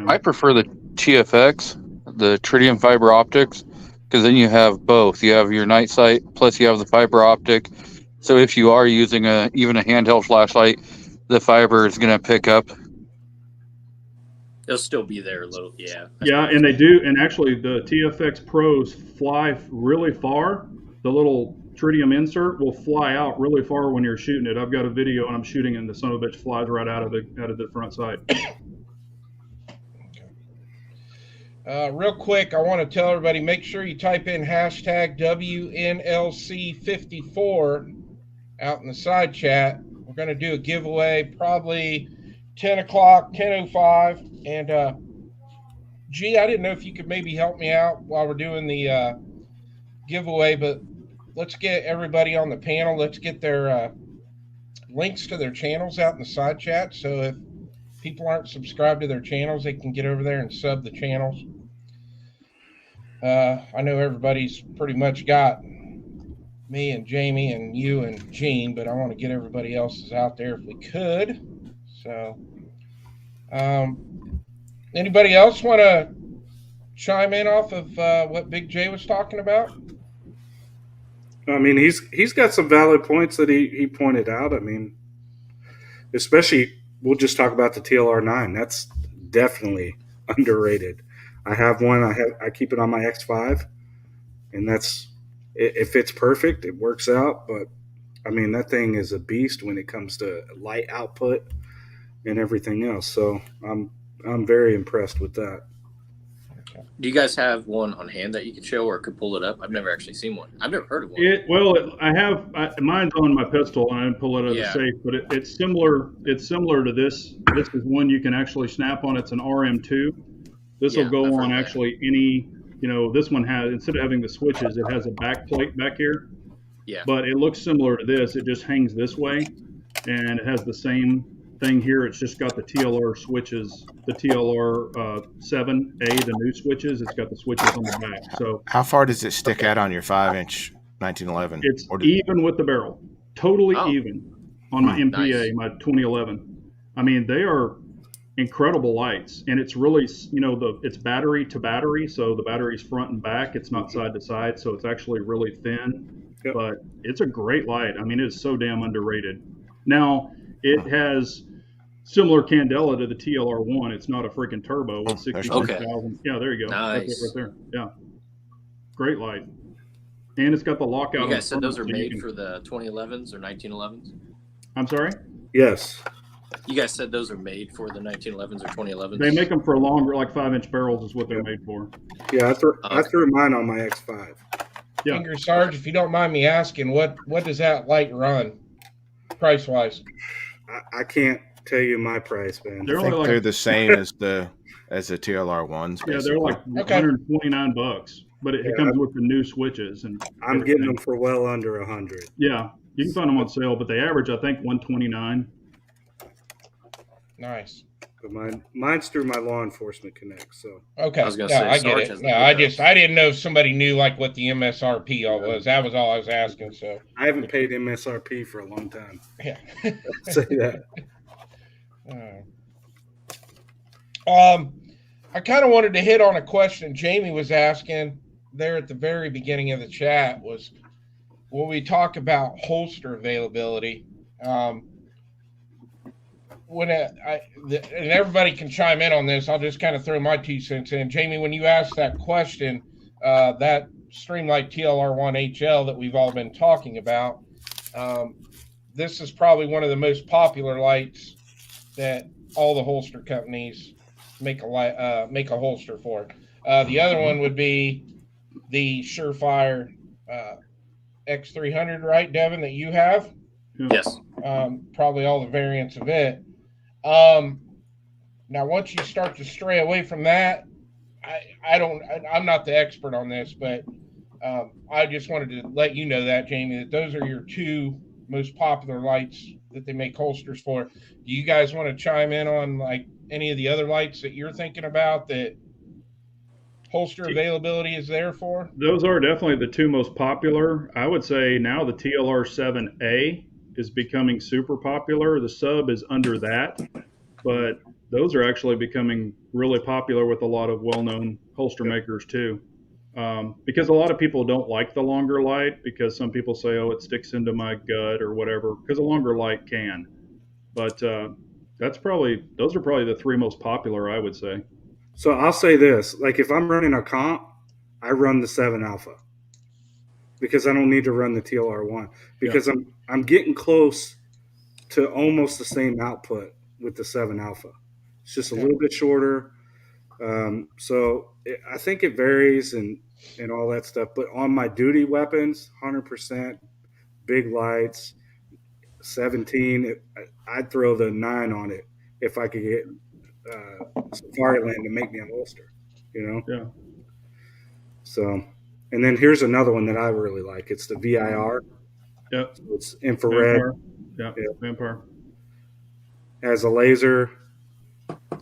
I prefer the TFX. the tritium fiber optics, because then you have both. You have your night sight, plus you have the fiber optic. So if you are using even a handheld flashlight, the fiber is going to pick up. It'll still be there a little. Yeah. Yeah, and they do. And actually, the TFX Pros fly really far. The little tritium insert will fly out really far when you're shooting it. I've got a video and I'm shooting, and the son of a bitch flies right out of the front sight. Real quick, I want to tell everybody, make sure you type in hashtag WNLC54 out in the side chat. We're going to do a giveaway probably 10 o'clock, 10:05. And G, I didn't know if you could maybe help me out while we're doing the giveaway, but let's get everybody on the panel. Let's get their links to their channels out in the side chat. So if people aren't subscribed to their channels, they can get over there and sub the channels. I know everybody's pretty much got me and Jamie and you and Gene, but I want to get everybody else's out there if we could. So anybody else want to chime in off of what Big J was talking about? I mean, he's got some valid points that he pointed out. I mean, especially, we'll just talk about the TLR9. That's definitely underrated. I have one. I keep it on my X5, and it fits perfect. It works out, but I mean, that thing is a beast when it comes to light output and everything else. So I'm very impressed with that. Do you guys have one on hand that you could show or could pull it up? I've never actually seen one. I've never heard of one. I have mine's on my pistol, and I didn't pull it out of the safe, but it's similar. It's similar to this. This is one you can actually snap on. It's an RM2. This will go on actually any. This one has, instead of having the switches, it has a back plate back here. Yeah. But it looks similar to this. It just hangs this way, and it has the same thing here. It's just got the TLR switches, the TLR 7A, the new switches. It's got the switches on the back. So how far does it stick out on your 5-inch 1911? It's even with the barrel, totally even on my MPA, my 2011. I mean, they are incredible lights, and it's really, it's battery to battery, so the battery's front and back. It's not side to side, so it's actually really thin. Yep. But it's a great light. I mean, it's so damn underrated. Now it has similar candela to the TLR1. It's not a freaking turbo with 66,000. Yeah, there you go. Nice. That's it right there. Yeah, great light, and it's got the lockout. You guys said those are made for the 2011s or 1911s? I'm sorry? Yes. You guys said those are made for the 1911s or 2011s? They make them for longer, like 5-inch barrels is what they're made for. Yeah, I threw mine on my X5. Yeah. Angry Sarge, if you don't mind me asking, what does that light run price wise? I can't tell you my price, man. They're the same as the TLR ones. Yeah, they're like $129, but it comes with the new switches, and I'm getting them for well under 100. Yeah, you can find them on sale, but they average, I think, 129. Nice. But mine's through my law enforcement connect. So okay, I was gonna say, I get it. No, I didn't know if somebody knew like what the MSRP all was. That was all I was asking. So I haven't paid MSRP for a long time. Yeah, say that. I kind of wanted to hit on a question Jamie was asking there at the very beginning of the chat. Was when we talk about holster availability. And everybody can chime in on this, I'll just kind of throw my 2 cents in. Jamie, when you asked that question, that Streamlight TLR1 HL that we've all been talking about, this is probably one of the most popular lights that all the holster companies make a holster for. The other one would be the Surefire X300, right, Devin, that you have? Yes. Probably all the variants of it. Now, once you start to stray away from that, I'm not the expert on this, but I just wanted to let you know that, Jamie, that those are your 2 most popular lights that they make holsters for. Do you guys want to chime in on like any of the other lights that you're thinking about that holster availability is there for? Those are definitely the 2 most popular. I would say now the TLR7A is becoming super popular. The sub is under that, but those are actually becoming really popular with a lot of well-known holster makers too. Because a lot of people don't like the longer light because some people say, oh, it sticks into my gut or whatever, because a longer light can. But those are probably the three most popular, I would say. So I'll say this, like if I'm running a comp, I run the 7 alpha because I don't need to run the TLR1 because I'm getting close to almost the same output with the 7 alpha. It's just a little bit shorter. I think it varies and all that stuff. But on my duty weapons, 100%, big lights, 17, I'd throw the 9 on it if I could get Safariland to make me a holster, Yeah. So, and then here's another one that I really like. It's the VIR. Yep. So it's infrared. Vampire. Yeah. Vampire. Has a laser,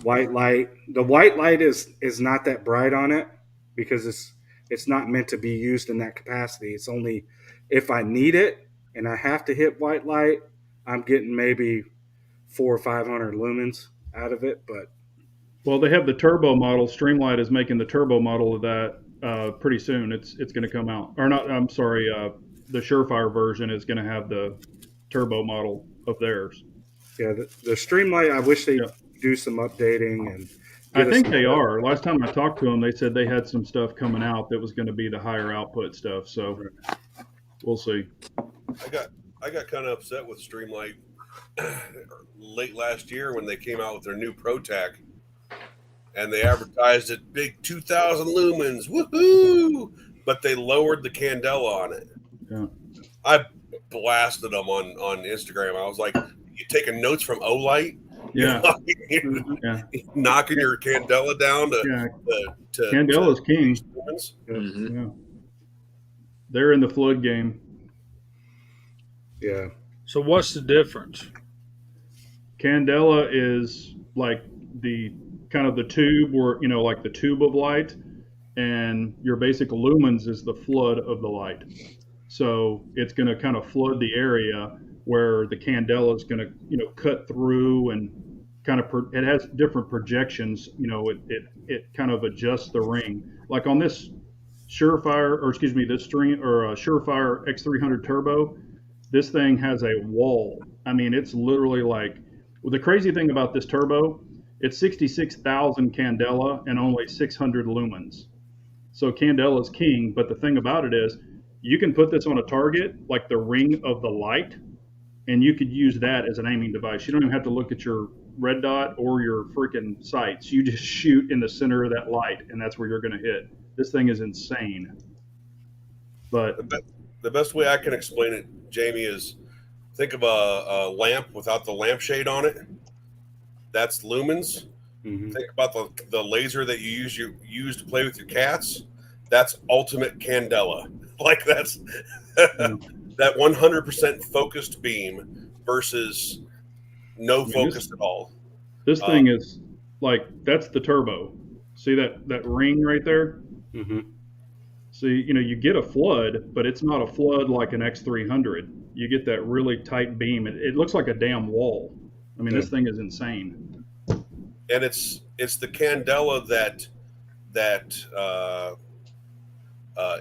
white light. The white light is not that bright on it because it's not meant to be used in that capacity. It's only if I need it and I have to hit white light, I'm getting maybe 400 or 500 lumens out of it. But well, they have the turbo model. Streamlight is making the turbo model of that pretty soon. It's going to come out. Or not, I'm sorry, the Surefire version is going to have the turbo model of theirs. Yeah, the Streamlight, I wish they'd do some updating. And I think they are. Last time I talked to them, they said they had some stuff coming out that was going to be the higher output stuff. So we'll see. I got kind of upset with Streamlight late last year when they came out with their new ProTac. And they advertised it big 2,000 lumens, woohoo! But they lowered the candela on it. Yeah. I blasted them on Instagram. I was like, "You taking notes from Olight? Yeah, knocking your candela down to Candela's king. Mm-hmm. Yeah, they're in the flood game. Yeah. So what's the difference? Candela is like the kind of the tube, or like the tube of light, and your basic lumens is the flood of the light. So it's going to kind of flood the area where the candela is going to cut through and kind of it has different projections. It kind of adjusts the ring. Like on this Surefire, or excuse me, this Surefire X300 Turbo, this thing has a wall. I mean, it's literally like, well, the crazy thing about this turbo, it's 66,000 candela and only 600 lumens. So candela's king, but the thing about it is you can put this on a target, like the ring of the light, and you could use that as an aiming device. You don't even have to look at your red dot or your freaking sights. You just shoot in the center of that light, and that's where you're going to hit. This thing is insane. But the best way I can explain it, Jamie, is think of a lamp without the lampshade on it. That's lumens. Mm-hmm. Think about the laser that you use to play with your cats. That's ultimate candela. Like that's that 100% focused beam versus no focus at all. This thing is like, that's the turbo. See that ring right there? Mm-hmm. See, you get a flood, but it's not a flood like an X300. You get that really tight beam. It looks like a damn wall. I mean, this thing is insane. And it's the candela that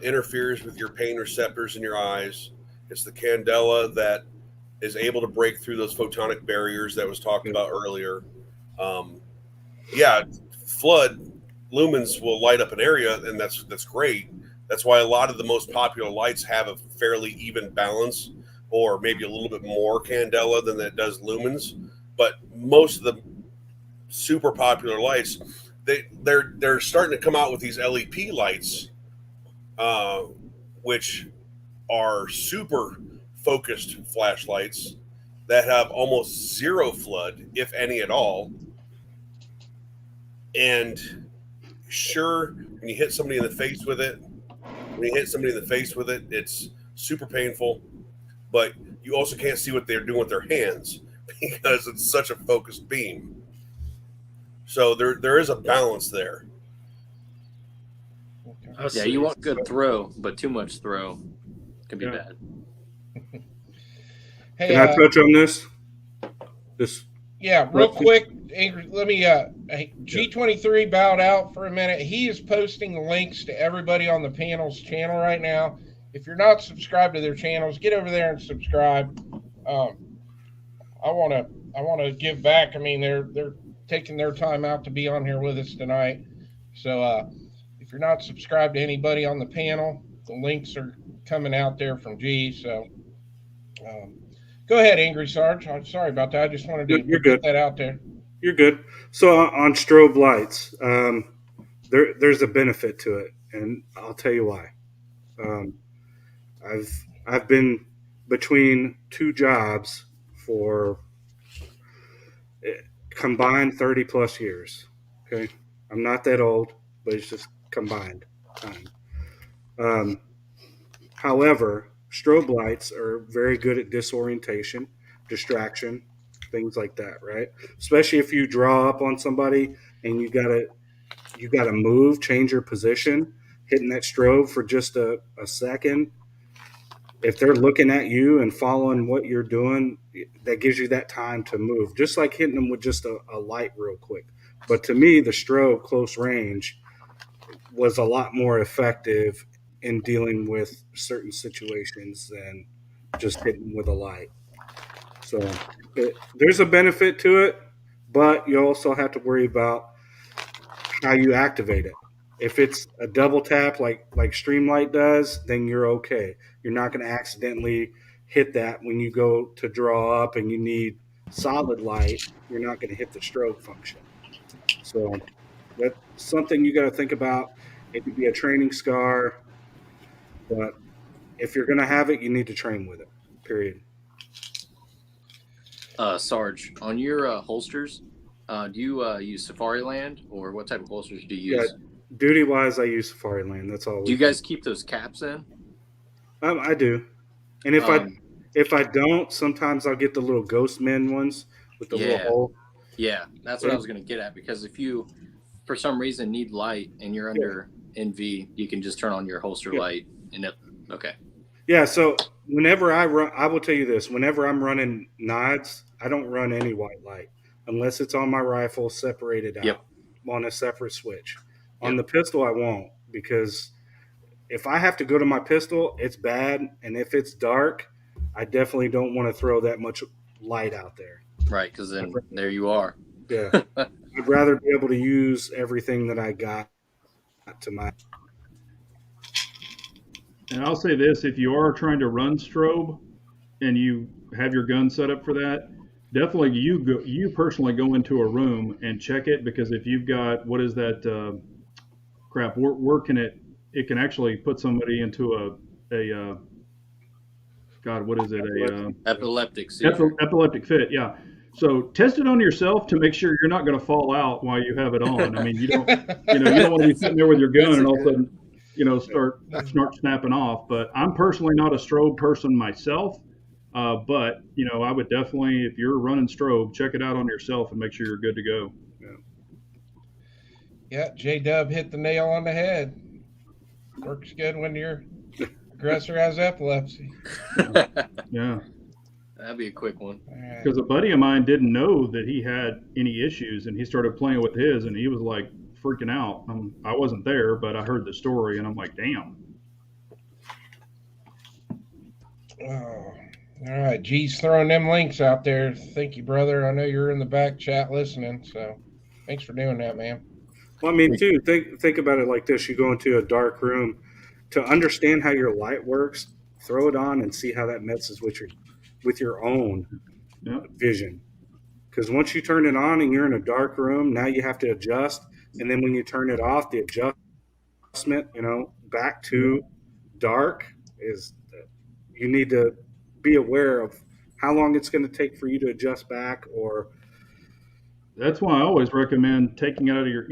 interferes with your pain receptors in your eyes. It's the candela that is able to break through those photonic barriers that was talked about earlier. Flood lumens will light up an area, and that's great. That's why a lot of the most popular lights have a fairly even balance, or maybe a little bit more candela than that does lumens. But most of the super popular lights, they're starting to come out with these LEP lights, which are super focused flashlights that have almost zero flood, if any at all. And sure, when you hit somebody in the face with it, it's super painful, but you also can't see what they're doing with their hands because it's such a focused beam. So there is a balance there. Yeah, you want good throw, but too much throw can be bad. Hey, Can I touch on this? Yeah, real quick. Angry, let me G23 bowed out for a minute. He is posting the links to everybody on the panel's channel right now. If you're not subscribed to their channels, get over there and subscribe. I want to give back. I mean, they're taking their time out to be on here with us tonight. So if you're not subscribed to anybody on the panel, the links are coming out there from G. So go ahead, Angry Sarge. I'm sorry about that. I just wanted to get that out there. You're good. So on strobe lights, there's a benefit to it, and I'll tell you why. I've been between two jobs for combined 30 plus years. Okay, I'm not that old, but it's just combined time. However, strobe lights are very good at disorientation, distraction, things like that, right? Especially if you draw up on somebody and you gotta move, change your position, hitting that strobe for just a second. If they're looking at you and following what you're doing, that gives you that time to move, just like hitting them with just a light real quick. But to me, the strobe close range was a lot more effective in dealing with certain situations than just hitting with a light. So there's a benefit to it, but you also have to worry about how you activate it. If it's a double tap like Streamlight does, then you're okay. You're not going to accidentally hit that when you go to draw up and you need solid light. You're not going to hit the strobe function. So that's something you got to think about. It could be a training scar, but if you're going to have it, you need to train with it, period. Sarge, on your holsters, do you use Safariland, or what type of holsters do you use? Duty wise, I use Safariland. That's all. Do you guys keep those caps in? I do, and if I don't, sometimes I'll get the little Ghost Men ones with the little hole. Yeah, that's what I was going to get at, because if you, for some reason, need light and you're under NV, you can just turn on your holster light and it. Okay. Yeah. So whenever I run, I will tell you this: whenever I'm running nods, I don't run any white light unless it's on my rifle separated out on a separate switch. On the pistol, I won't, because if I have to go to my pistol, it's bad. And if it's dark, I definitely don't want to throw that much light out there. Right, because then there you are. Yeah. I'd rather be able to use everything that I got to my. And I'll say this, if you are trying to run strobe and you have your gun set up for that, definitely you personally go into a room and check it, because if you've got, what is that crap, where can it can actually put somebody into a God, what is it? Epileptic epileptic fit, yeah. So test it on yourself to make sure you're not going to fall out while you have it on. I mean, you don't want to be sitting there with your gun and all of a sudden, start snapping off. But I'm personally not a strobe person myself. But I would definitely, if you're running strobe, check it out on yourself and make sure you're good to go. Yeah, J-Dub hit the nail on the head. Works good when your aggressor has epilepsy. Yeah. That'd be a quick one. Because a buddy of mine didn't know that he had any issues, and he started playing with his, and he was like freaking out. I wasn't there, but I heard the story, and I'm like, damn. Oh, all right. G's throwing them links out there. Thank you, brother. I know you're in the back chat listening, so thanks for doing that, man. Well, I mean, too, think about it like this. You go into a dark room. To understand how your light works, throw it on and see how that messes with your own vision. Because once you turn it on and you're in a dark room, now you have to adjust. And then when you turn it off, the adjustment, back to dark is you need to be aware of how long it's going to take for you to adjust back. Or that's why I always recommend taking it out of your,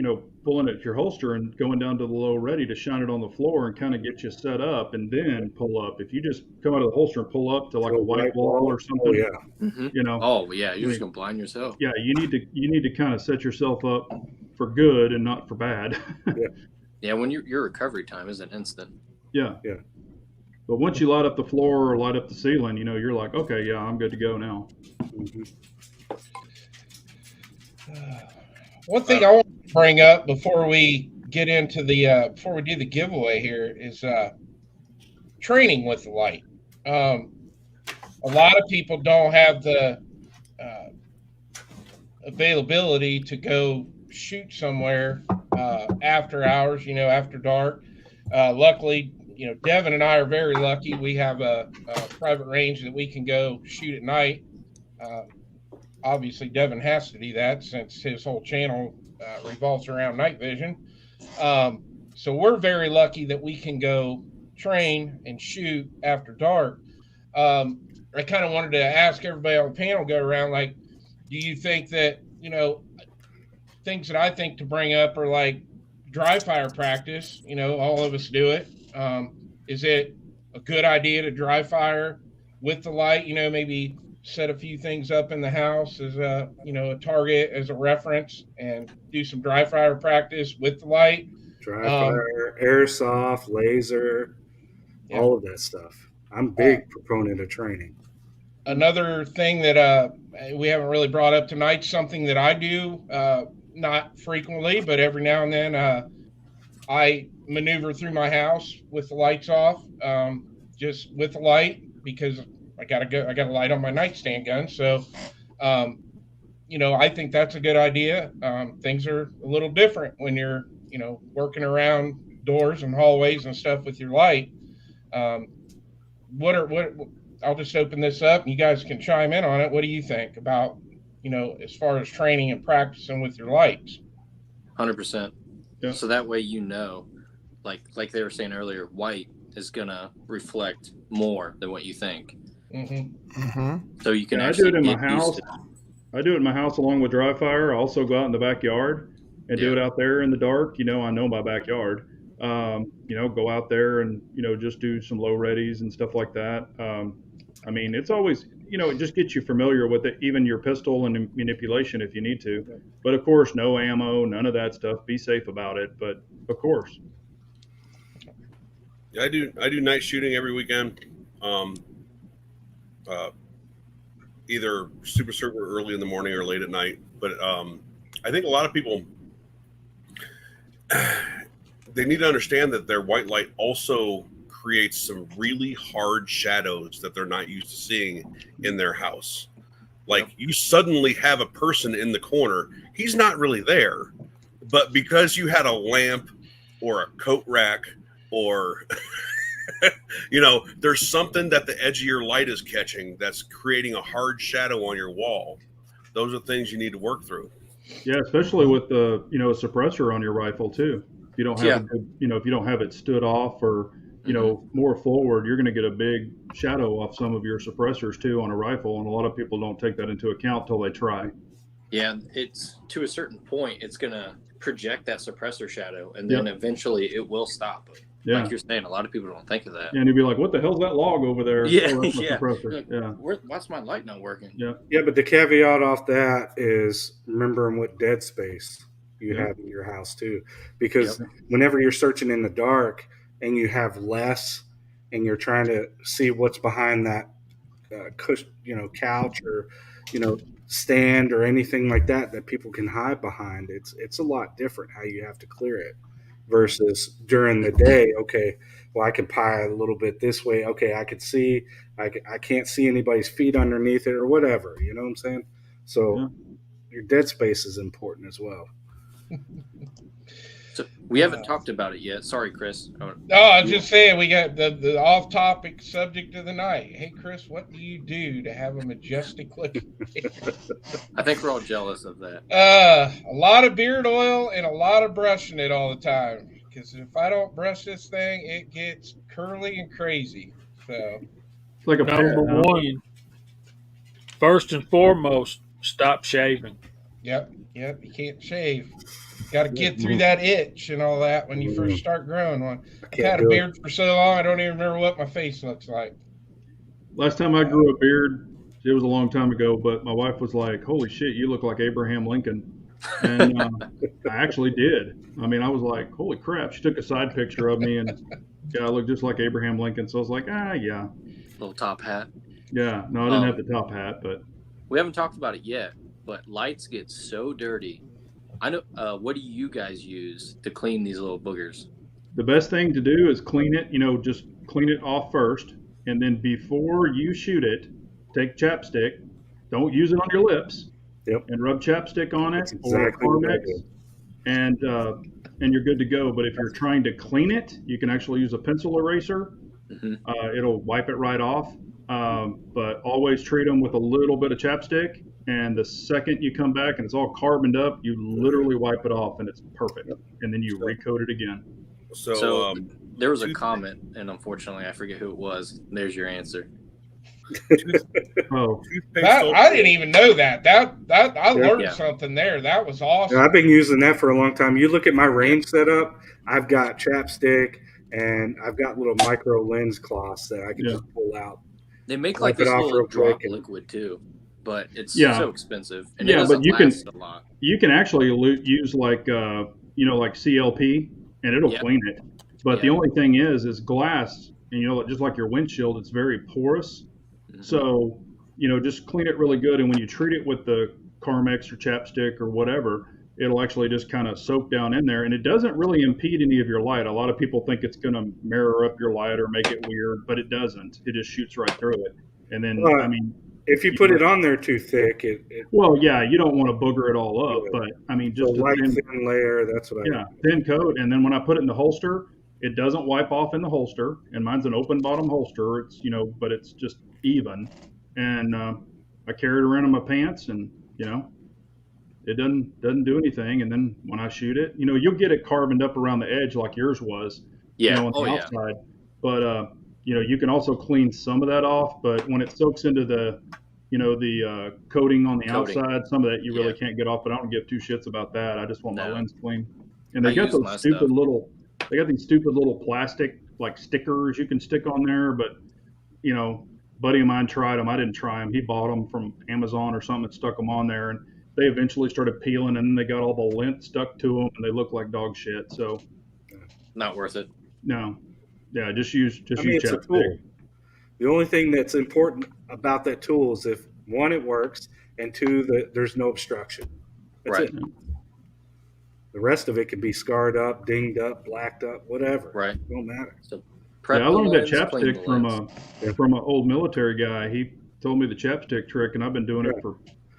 pulling it at your holster and going down to the low ready to shine it on the floor and kind of get you set up and then pull up. If you just come out of the holster and pull up to like a white wall or something, you're just gonna blind yourself. Yeah, you need to kind of set yourself up for good and not for bad. Yeah, when your recovery time isn't instant. Yeah. But once you light up the floor or light up the ceiling, you're like, okay, yeah, I'm good to go now. Mm-hmm. One thing I want to bring up before we get into the before we do the giveaway here is training with the light. A lot of people don't have the uh, availability to go shoot somewhere after hours, after dark. Luckily, Devin and I are very lucky. We have a private range that we can go shoot at night. Obviously, Devin has to do that since his whole channel revolves around night vision. So we're very lucky that we can go train and shoot after dark. I kind of wanted to ask everybody on the panel, go around, like, do you think that, things that I think to bring up are like dry fire practice? All of us do it. Is it a good idea to dry fire with the light? Maybe set a few things up in the house as a target, as a reference, and do some dry fire practice with the light. Dry fire, airsoft, laser, all of that stuff. I'm a big proponent of training. Another thing that we haven't really brought up tonight, something that I do, not frequently, but every now and then, I maneuver through my house with the lights off, just with the light, because I got a light on my nightstand gun. So, I think that's a good idea. Things are a little different when you're, working around doors and hallways and stuff with your light. I'll just open this up and you guys can chime in on it. What do you think about, as far as training and practicing with your lights? 100%. Yeah. So that way, like they were saying earlier, white is going to reflect more than what you think. Mm-hmm. Mm-hmm. So you can I actually do it in my get used house. to I do it in my house along with dry fire. I also go out in the backyard and do it out there in the dark. I know my backyard. Go out there and, just do some low readies and stuff like that. It's always, it just gets you familiar with it, even your pistol and manipulation if you need to. But of course, no ammo, none of that stuff. Be safe about it. But of course. Yeah, I do night shooting every weekend. Either super early in the morning or late at night. But I think a lot of people, they need to understand that their white light also creates some really hard shadows that they're not used to seeing in their house. Like, you suddenly have a person in the corner. He's not really there, but because you had a lamp or a coat rack or there's something that the edge of your light is catching that's creating a hard shadow on your wall. Those are things you need to work through. Yeah, especially with the a suppressor on your rifle too. If you don't have if you don't have it stood off or more forward, you're going to get a big shadow off some of your suppressors too on a rifle, and a lot of people don't take that into account till they try. Yeah, it's to a certain point, it's going to project that suppressor shadow, and then eventually it will stop. Yeah. Like you're saying, a lot of people don't think of that. And you'd be like, "What the hell's that log over there?" Yeah, oh, that's my yeah. suppressor. Like, Yeah. Why's my light not working? Yeah. Yeah, but the caveat off that is remembering what dead space you have in your house too, because whenever you're searching in the dark and you have less, and you're trying to see what's behind that couch or stand or anything like that people can hide behind, it's a lot different how you have to clear it versus during the day. Okay, well, I can pie a little bit this way. Okay, I can see. I can't see anybody's feet underneath it or whatever. You know what I'm saying? So your dead space is important as well. So we haven't talked about it yet. Sorry, Chris. No, I was just saying, we got the off-topic subject of the night. Hey, Chris, what do you do to have a majestic look? I think we're all jealous of that. A lot of beard oil and a lot of brushing it all the time. Because if I don't brush this thing, it gets curly and crazy. So It's like a Number one, first and foremost, stop shaving. Yep, you can't shave. Got to get through that itch and all that when you first start growing one. I've had a beard for so long, I don't even remember what my face looks like. Last time I grew a beard, it was a long time ago, but my wife was like, "Holy shit, you look like Abraham Lincoln." And I actually did. I mean, I was like, "Holy crap." She took a side picture of me and I looked just like Abraham Lincoln. So I was like, Little top hat. Yeah. No, I didn't have the top hat, but we haven't talked about it yet. but lights get so dirty. I know. What do you guys use to clean these little boogers? The best thing to do is clean it, just clean it off first. And then before you shoot it, take chapstick. Don't use it on your lips. Yep. And rub chapstick on it That's exactly or what I Carmex, do. and you're good to go. But if you're trying to clean it, you can actually use a pencil eraser. It'll wipe it right off. But always treat them with a little bit of chapstick. And the second you come back and it's all carboned up, you literally wipe it off and it's perfect. And then you recoat it again. So there was a comment, and unfortunately I forget who it was. There's your answer. Oh, I didn't even know that. I learned Yeah. something there. That was awesome. I've been using that for a long time. You look at my range setup, I've got chapstick and I've got little micro lens cloths that I can just pull out. They make Wipe like this it off little real drop quick and- liquid too, but it's Yeah. so expensive, and it Yeah, doesn't but you can- last a lot. You can actually use like CLP, and it'll Yeah. clean it. But the Yeah. only thing is glass, and just like your windshield, it's very porous. Mhm. So just clean it really good, and when you treat it with the Carmex or chapstick or whatever, it'll actually just kind of soak down in there, and it doesn't really impede any of your light. A lot of people think it's going to mirror up your light or make it weird, but it doesn't. It just shoots right through it. And then, Well, if you put it on there too thick, it well, yeah, you don't want to booger it all up, Yeah. but just the a light thin, thin layer. That's what I yeah, thin coat. And then when I put it in the holster, it doesn't wipe off in the holster. And mine's an open bottom holster. It's but it's just even. And I carry it around in my pants, and it doesn't do anything. And then when I shoot it, you'll get it carboned up around the edge like yours was, Yeah. on the Oh yeah. outside. But you can also clean some of that off. But when it soaks into the coating on the Coating. outside, some of that you really Yeah. can't get off. But I don't give two shits about that. I just want my No. lens clean. And I they got use my those stupid stuff. little. They got these stupid little plastic like stickers you can stick on there. But buddy of mine tried them. I didn't try them. He bought them from Amazon or something and stuck them on there, and they eventually started peeling, and then they got all the lint stuck to them, and they look like dog shit. So Not worth it. no, yeah, just use I mean, it's a chapstick. tool. The only thing that's important about that tool is if one, it works, and two, that there's no obstruction. That's Right. it. The rest of it can be scarred up, dinged up, blacked up, whatever. Right. It don't matter. So prep Yeah, I the learned that lens, clean chapstick the from lens. from an old military guy. He told me the chapstick trick, and I've been doing it for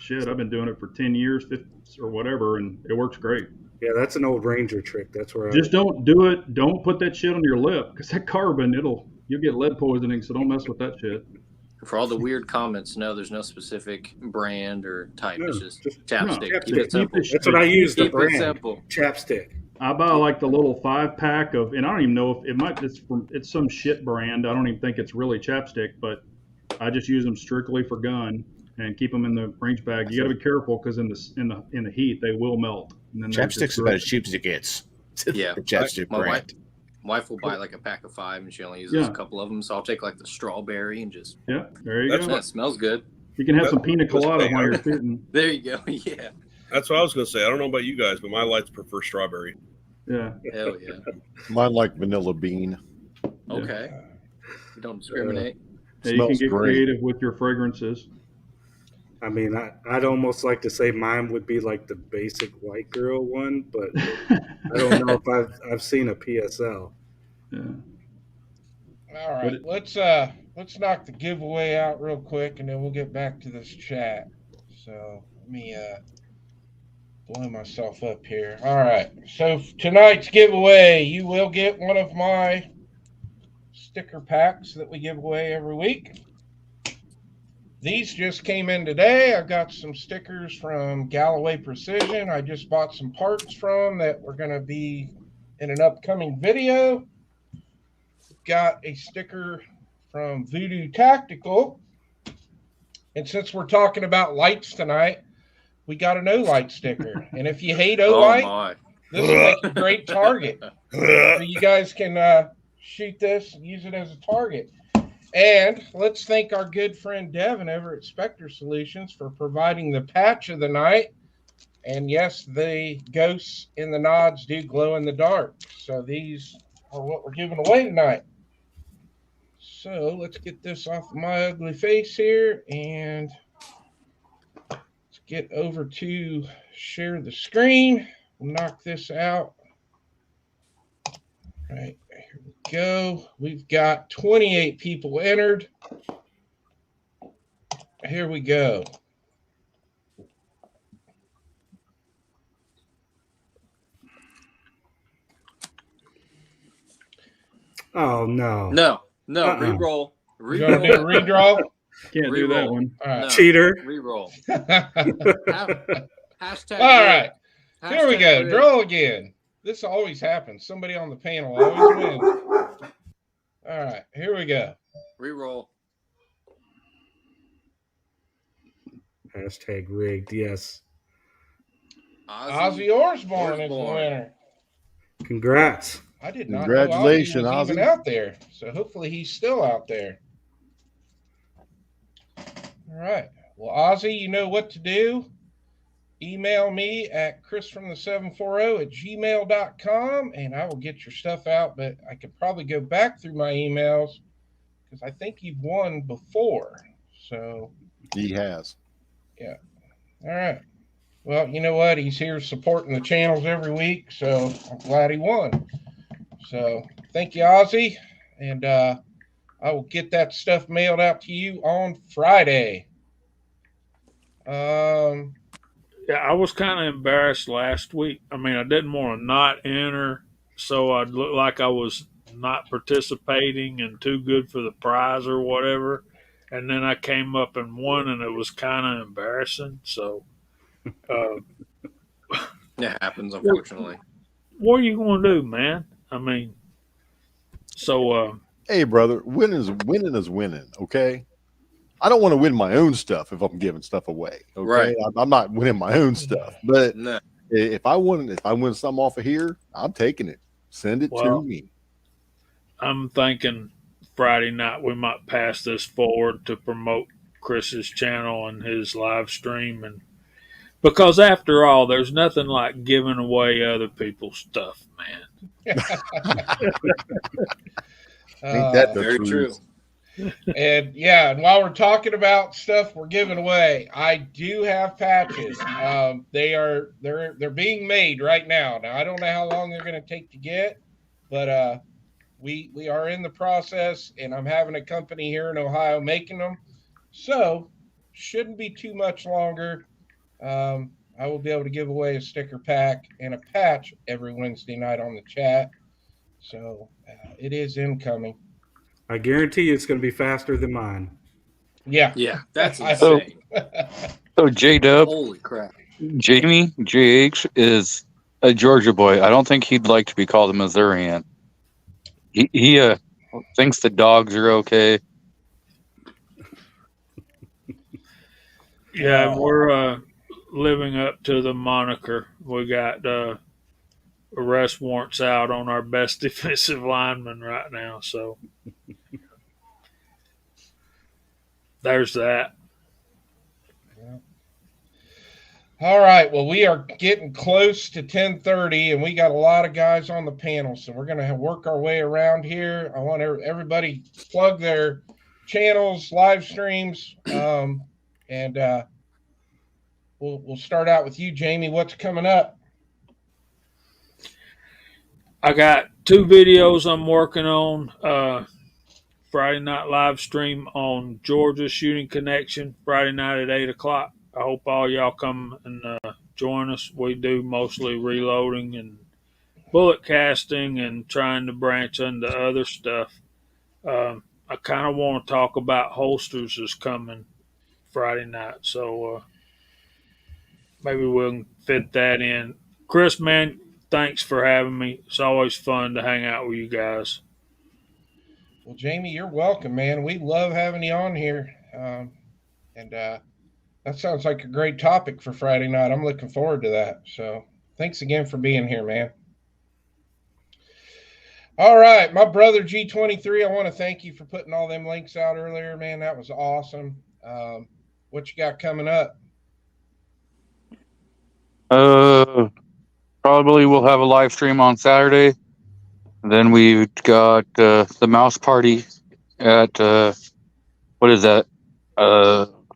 I've been doing it for 10 years, 50, or whatever, and it works great. Yeah, that's an old Ranger trick. That's where Just don't do it. Don't put that shit on your lip, because that carbon, you'll get lead poisoning. So don't mess with that shit. For all the weird comments, no, there's no specific brand or type. No, It's just just- chapstick. no, Keep it simple. That's what I use. The Keep it brand simple. chapstick. I buy like the little 5-pack of, and I don't even know if it's some shit brand. I don't even think it's really chapstick, but I just use them strictly for gun and keep them in the range bag. You got to be careful, because in the heat they will melt. And then they're just Chapstick's about as cheap as it gets. Yeah. The chapstick My brand. wife will buy like a pack of 5, and she only uses Yeah. a couple of them. So I'll take like the strawberry and just. Yeah, there you That's go. That smells good. You can have That- some pina colada that's- while you're shooting. There you go. Yeah. That's what I was going to say. I don't know about you guys, but my lights prefer strawberry. Yeah. Hell yeah. Mine like vanilla bean. Okay. You don't discriminate. Yeah, you can Smells get great. creative with your fragrances. I mean, I'd almost like to say mine would be like the basic white girl one, but I don't know if I've seen a PSL. Yeah. All right, let's knock the giveaway out real quick, and then we'll get back to this chat. So let me blow myself up here. All right, so tonight's giveaway, you will get one of my sticker packs that we give away every week. These just came in today. I've got some stickers from Galloway Precision. I just bought some parts from that were going to be in an upcoming video. Got a sticker from Voodoo Tactical. And since we're talking about lights tonight, we got an Olight sticker. And if you hate Oh Olight, my. this will make a great target. So you guys can shoot this and use it as a target. And let's thank our good friend Devin over at Spectre Solutions for providing the patch of the night. And yes, the ghosts in the nods do glow in the dark. So these are what we're giving away tonight. So let's get this off my ugly face here, and let's get over to share the screen. We'll knock this out. All right, here we go. We've got 28 people entered. Here we go. Oh no. No, You reroll. want to do a redraw? Can't do that one. All right. No, Cheater. Reroll. Hashtag. All right. Here we Hashtag go. rigged. Draw again. This always happens. Somebody on the panel always wins. All right. Here we go. Reroll. Hashtag rigged. Yes. Ozzy Osbourne is the winner. Congrats. I did not Congratulations, know Ozzy was even Ozzy. out there. So hopefully he's still out there. All right. Well, Ozzy, you know what to do. Email me at chrisfromthe740@gmail.com and I will get your stuff out. But I could probably go back through my emails because I think you've won before. So, He has. all right. Well, you know what? He's here supporting the channels every week. So I'm glad he won. So thank you, Ozzy. And I will get that stuff mailed out to you on Friday. Yeah, I was kind of embarrassed last week. I mean, I didn't want to not enter, so I'd look like I was not participating and too good for the prize or whatever. And then I came up and won, and it was kind of embarrassing. So, It happens, unfortunately. what are you going to do, man? I mean, so Hey, brother, winning is winning. Okay. I don't want to win my own stuff if I'm giving stuff away. Okay. Right. I'm not winning my own stuff, but No. if I win something off of here, I'm taking it. Send it Well, to me. I'm thinking Friday night we might pass this forward to promote Chris's channel and his live stream, and because after all, there's nothing like giving away other people's stuff, man. Ain't that the Very truth? true. And yeah, and while we're talking about stuff we're giving away, I do have patches. They're being made right now. Now I don't know how long they're going to take to get, but we are in the process, and I'm having a company here in Ohio making them, so shouldn't be too much longer. I will be able to give away a sticker pack and a patch every Wednesday night on the chat. So it is incoming. I guarantee you it's going to be faster than mine. Yeah. Yeah, that's I insane. So J-Dub, Holy crap. Jamie, JH, is a Georgia boy. I don't think he'd like to be called a Missourian. He thinks the dogs are okay. Yeah, we're living up to the moniker. We got arrest warrants out on our best defensive lineman right now, so there's that. All right. Well, we are getting close to 10:30, and we got a lot of guys on the panel, so we're going to work our way around here. I want everybody to plug their channels, live streams, and we'll start out with you, Jamie. What's coming up? I got 2 videos I'm working on. Friday night live stream on Georgia Shooting Connection, Friday night at 8 o'clock. I hope all y'all come and join us. We do mostly reloading and bullet casting and trying to branch into other stuff. I kind of want to talk about holsters is coming Friday night, so maybe we'll fit that in. Chris, man, thanks for having me. It's always fun to hang out with you guys. Well, Jamie, you're welcome, man. We love having you on here. And that sounds like a great topic for Friday night. I'm looking forward to that. So thanks again for being here, man. All right. My brother G23, I want to thank you for putting all them links out earlier, man. That was awesome. What you got coming up? Probably we'll have a live stream on Saturday. Then we've got the mouse party at what is that?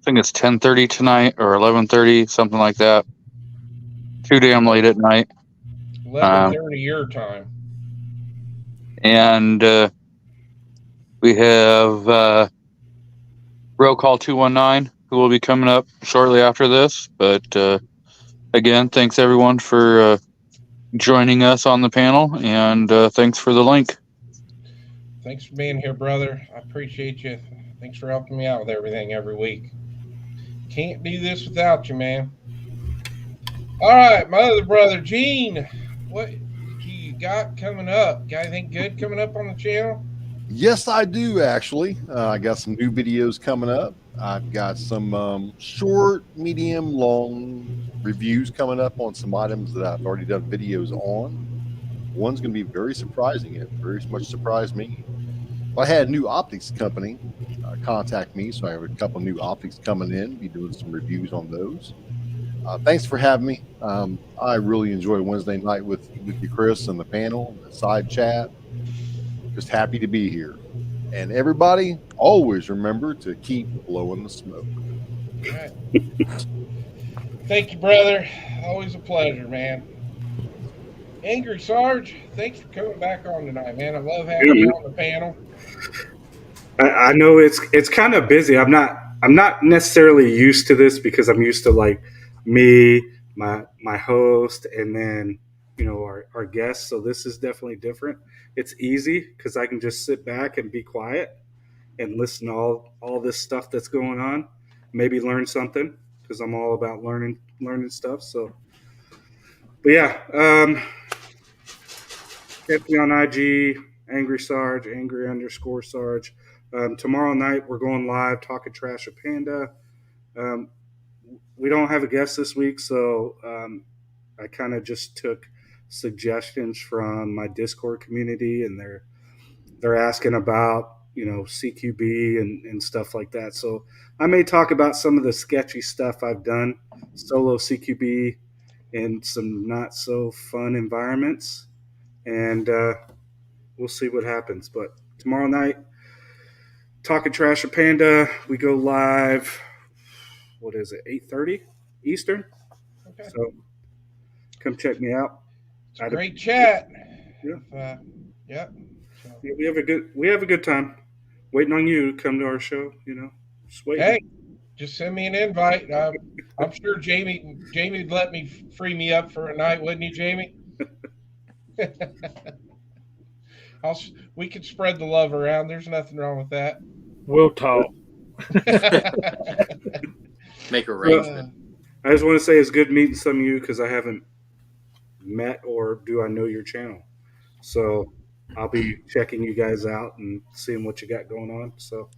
think it's 10:30 tonight or 11:30, something like that. Too damn late at night. 11:30 your time. And we have Roll Call 219, who will be coming up shortly after this. But again, thanks everyone for joining us on the panel, and thanks for the link. Thanks for being here, brother. I appreciate you. Thanks for helping me out with everything every week. Can't do this without you, man. All right, my other brother, Gene, what you got coming up? Got anything good coming up on the channel? Yes, I do, actually. I got some new videos coming up. I've got some short, medium, long reviews coming up on some items that I've already done videos on. One's going to be very surprising. It very much surprised me. I had a new optics company contact me, so I have a couple new optics coming in, be doing some reviews on those. Thanks for having me. I really enjoy Wednesday night with you, Chris, and the panel, the side chat. Just happy to be here. And everybody, always remember to keep blowing the smoke. All right. Thank you, brother. Always a pleasure, man. Angry Sarge, thanks for coming back on tonight, man. I love having you on the panel. I know it's kind of busy. I'm not necessarily used to this because I'm used to like me, my host, and then our guests. So this is definitely different. It's easy because I can just sit back and be quiet and listen to all this stuff that's going on. Maybe learn something because I'm all about learning stuff. So, but yeah, catch me on IG, Angry Sarge, Angry_Sarge. Tomorrow night we're going live talking trash with Panda. We don't have a guest this week, so I kind of just took suggestions from my Discord community, and they're asking about CQB and stuff like that. So I may talk about some of the sketchy stuff I've done solo CQB in some not so fun environments, and we'll see what happens. But tomorrow night, talking trash with Panda, we go live. What is it? 8:30 Eastern. Okay. So come check me out. It's a great chat. Yeah. Yeah. So. Yeah, we have a good time. Waiting on you to come to our show. Just waiting. Hey, just send me an invite. I'm sure Jamie would let me free me up for a night, wouldn't you, Jamie? We could spread the love around. There's nothing wrong with that. We'll talk. Make arrangements. I just want to say it's good meeting some of you because I haven't met or do I know your channel. So I'll be checking you guys out and seeing what you got going on. So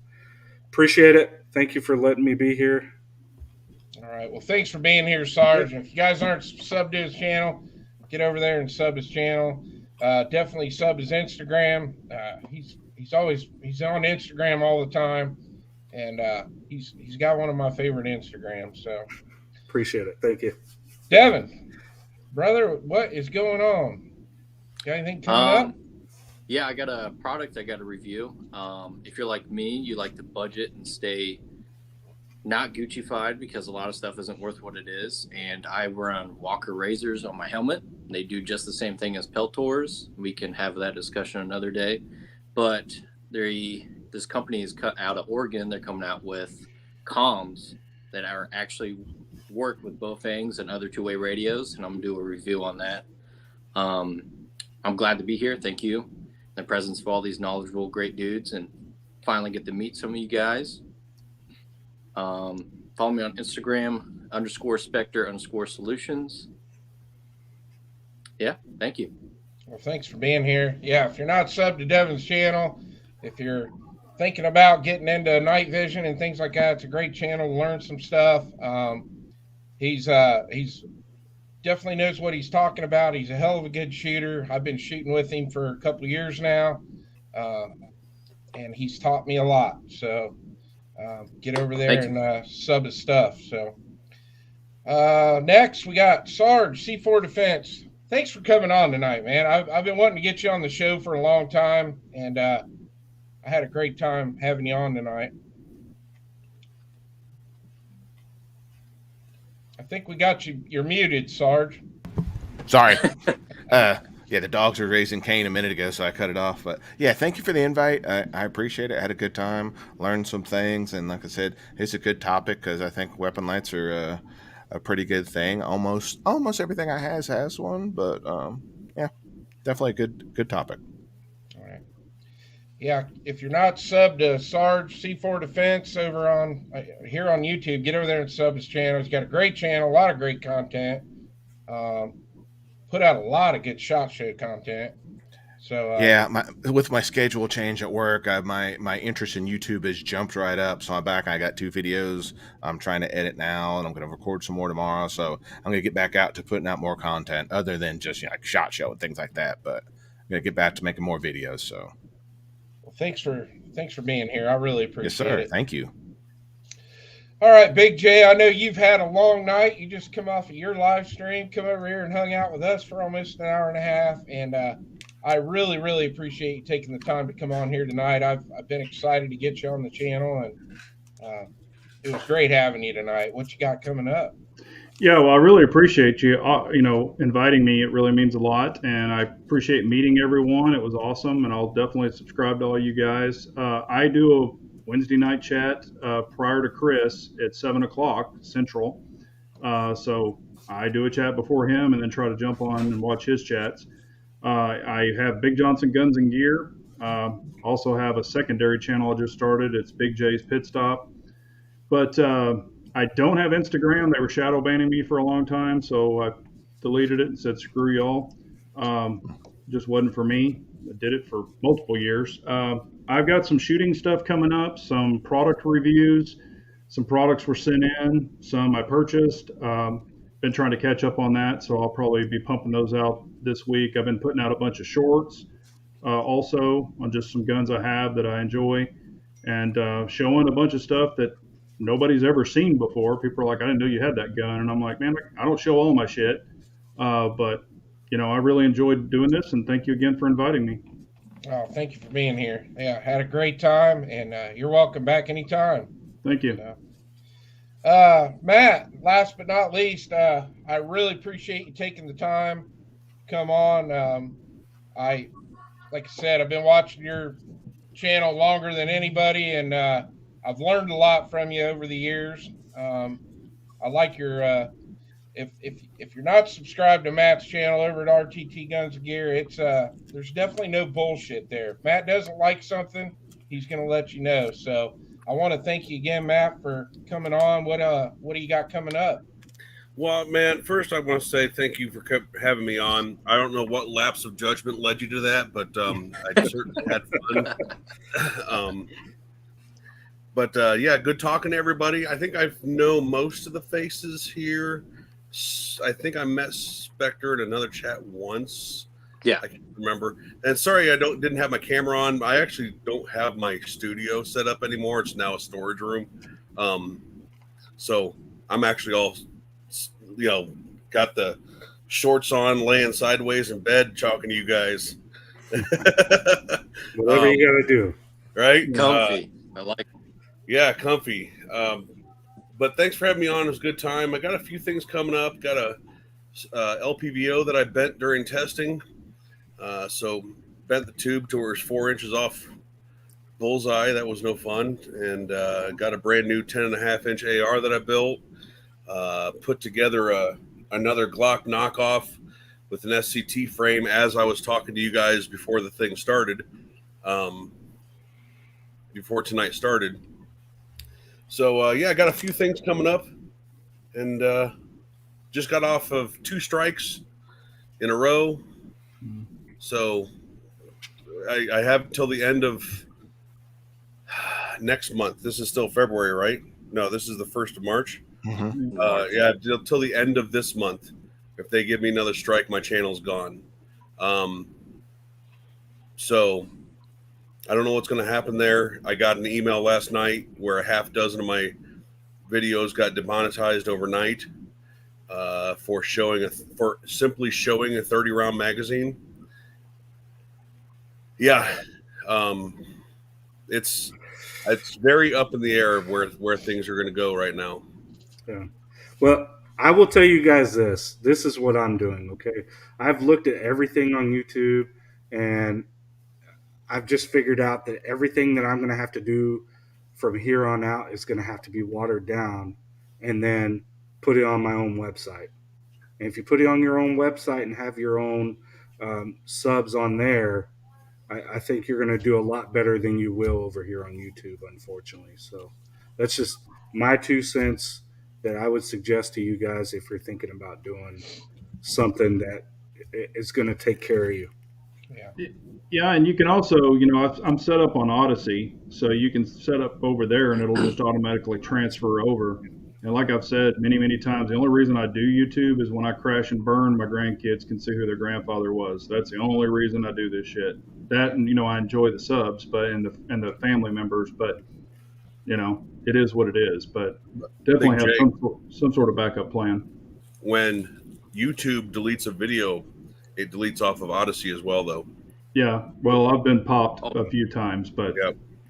appreciate it. Thank you for letting me be here. All right. Well, thanks for being here, Sarge. If you guys aren't subbed to his channel, get over there and sub his channel. Definitely sub his Instagram. He's on Instagram all the time, and he's got one of my favorite Instagrams. So appreciate it. Thank you, Devin, brother. What is going on? Got anything coming up? Yeah, I got a product I got to review. If you're like me, you like to budget and stay not Gucci-fied because a lot of stuff isn't worth what it is. And I run Walker razors on my helmet. They do just the same thing as Peltors. We can have that discussion another day. But this company is cut out of Oregon. They're coming out with comms that are actually work with Baofengs and other two-way radios, and I'm gonna do a review on that. I'm glad to be here. Thank you. The presence of all these knowledgeable, great dudes, and finally get to meet some of you guys. Follow me on Instagram _Spectre_Solutions. Yeah, thank you. Well, thanks for being here. Yeah, if you're not subbed to Devin's channel, if you're thinking about getting into night vision and things like that, it's a great channel to learn some stuff. He's definitely knows what he's talking about. He's a hell of a good shooter. I've been shooting with him for a couple of years now, and he's taught me a lot. So get over there and sub his stuff. So next we got Sarge, C4 Defense. Thanks for coming on tonight, man. I've been wanting to get you on the show for a long time, and I had a great time having you on tonight. I think we got you. You're muted, Sarge. Sorry. Yeah, the dogs were raising Cain a minute ago, so I cut it off. But yeah, thank you for the invite. I appreciate it. I had a good time, learned some things, and like I said, it's a good topic because I think weapon lights are a pretty good thing. Almost everything I has one, but yeah, definitely a good topic. All right. Yeah, if you're not subbed to Sarge C4 Defense over on here on YouTube, get over there and sub his channel. He's got a great channel, a lot of great content. Put out a lot of good SHOT Show content. So yeah, with my schedule change at work, my interest in YouTube has jumped right up. So I'm back. I got 2 videos I'm trying to edit now, and I'm going to record some more tomorrow. So I'm going to get back out to putting out more content other than just like SHOT Show and things like that. But I'm going to get back to making more videos. So well, thanks for being here. I really appreciate it. Thank you. All right, Big J, I know you've had a long night. You just come off of your live stream, come over here and hung out with us for almost an hour and a half. And I really, really appreciate you taking the time to come on here tonight. I've been excited to get you on the channel, and it was great having you tonight. What you got coming up? Yeah, well, I really appreciate you, inviting me. It really means a lot, and I appreciate meeting everyone. It was awesome, and I'll definitely subscribe to all you guys. I do a Wednesday night chat prior to Chris at 7 o'clock Central. So I do a chat before him and then try to jump on and watch his chats. I have Big Johnson Guns and Gear. Also have a secondary channel I just started. It's Big J's Pit Stop. But I don't have Instagram. They were shadow banning me for a long time, so I deleted it and said, screw y'all. Just wasn't for me. I did it for multiple years. I've got some shooting stuff coming up, some product reviews. Some products were sent in, some I purchased. Been trying to catch up on that, so I'll probably be pumping those out this week. I've been putting out a bunch of shorts also on just some guns I have that I enjoy, and showing a bunch of stuff that nobody's ever seen before. People are like, I didn't know you had that gun. And I'm like, man, I don't show all my shit. But, I really enjoyed doing this, and thank you again for inviting me. Oh, thank you for being here. Yeah, had a great time, and you're welcome back anytime. Thank you. Matt, last but not least, I really appreciate you taking the time to come on. Like I said, I've been watching your channel longer than anybody, and I've learned a lot from you over the years. I like your if you're not subscribed to Matt's channel over at RTT Guns and Gear, it's there's definitely no bullshit there. If Matt doesn't like something, he's gonna let you know. So I want to thank you again, Matt, for coming on. What do you got coming up? Well, man, first I want to say thank you for having me on. I don't know what lapse of judgment led you to that, but I certainly had fun. Yeah, good talking to everybody. I think I know most of the faces here. I think I met Spectre in another chat once. Yeah, I can't remember. And sorry, I didn't have my camera on. I actually don't have my studio set up anymore. It's now a storage room. So I'm actually all, got the shorts on, laying sideways in bed, talking to you guys. Whatever you gotta do. Right? Comfy. I like it. Yeah, comfy. But thanks for having me on. It was a good time. I got a few things coming up. Got a LPVO that I bent during testing. So bent the tube to where it's 4 inches off bullseye. That was no fun. And got a brand new 10.5-inch AR that I built. Put together another Glock knockoff with an SCT frame as I was talking to you guys before the thing started. Before tonight started. So, I got a few things coming up, and just got off of 2 strikes in a row. So I have till the end of next month. This is still February, right? No, this is the 1st of March. Mm-hmm. Till the end of this month. If they give me another strike, my channel's gone. So I don't know what's going to happen there. I got an email last night where a half dozen of my videos got demonetized overnight for simply showing a 30-round magazine. Yeah, it's very up in the air of where things are going to go right now. Yeah. Well, I will tell you guys this. This is what I'm doing, okay? I've looked at everything on YouTube, and I've just figured out that everything that I'm going to have to do from here on out is going to have to be watered down and then put it on my own website. And if you put it on your own website and have your own subs on there, I think you're going to do a lot better than you will over here on YouTube, unfortunately. So that's just my 2 cents that I would suggest to you guys if you're thinking about doing something that is going to take care of you. Yeah. Yeah, and you can also, I'm set up on Odyssey, so you can set up over there and it'll just automatically transfer over. And like I've said many, many times, the only reason I do YouTube is when I crash and burn, my grandkids can see who their grandfather was. That's the only reason I do this shit. That, and I enjoy the subs, but and the family members, but it is what it is. But definitely have some sort of backup plan. When YouTube deletes a video, it deletes off of Odyssey as well, though. Yeah, well, I've been popped a few times, but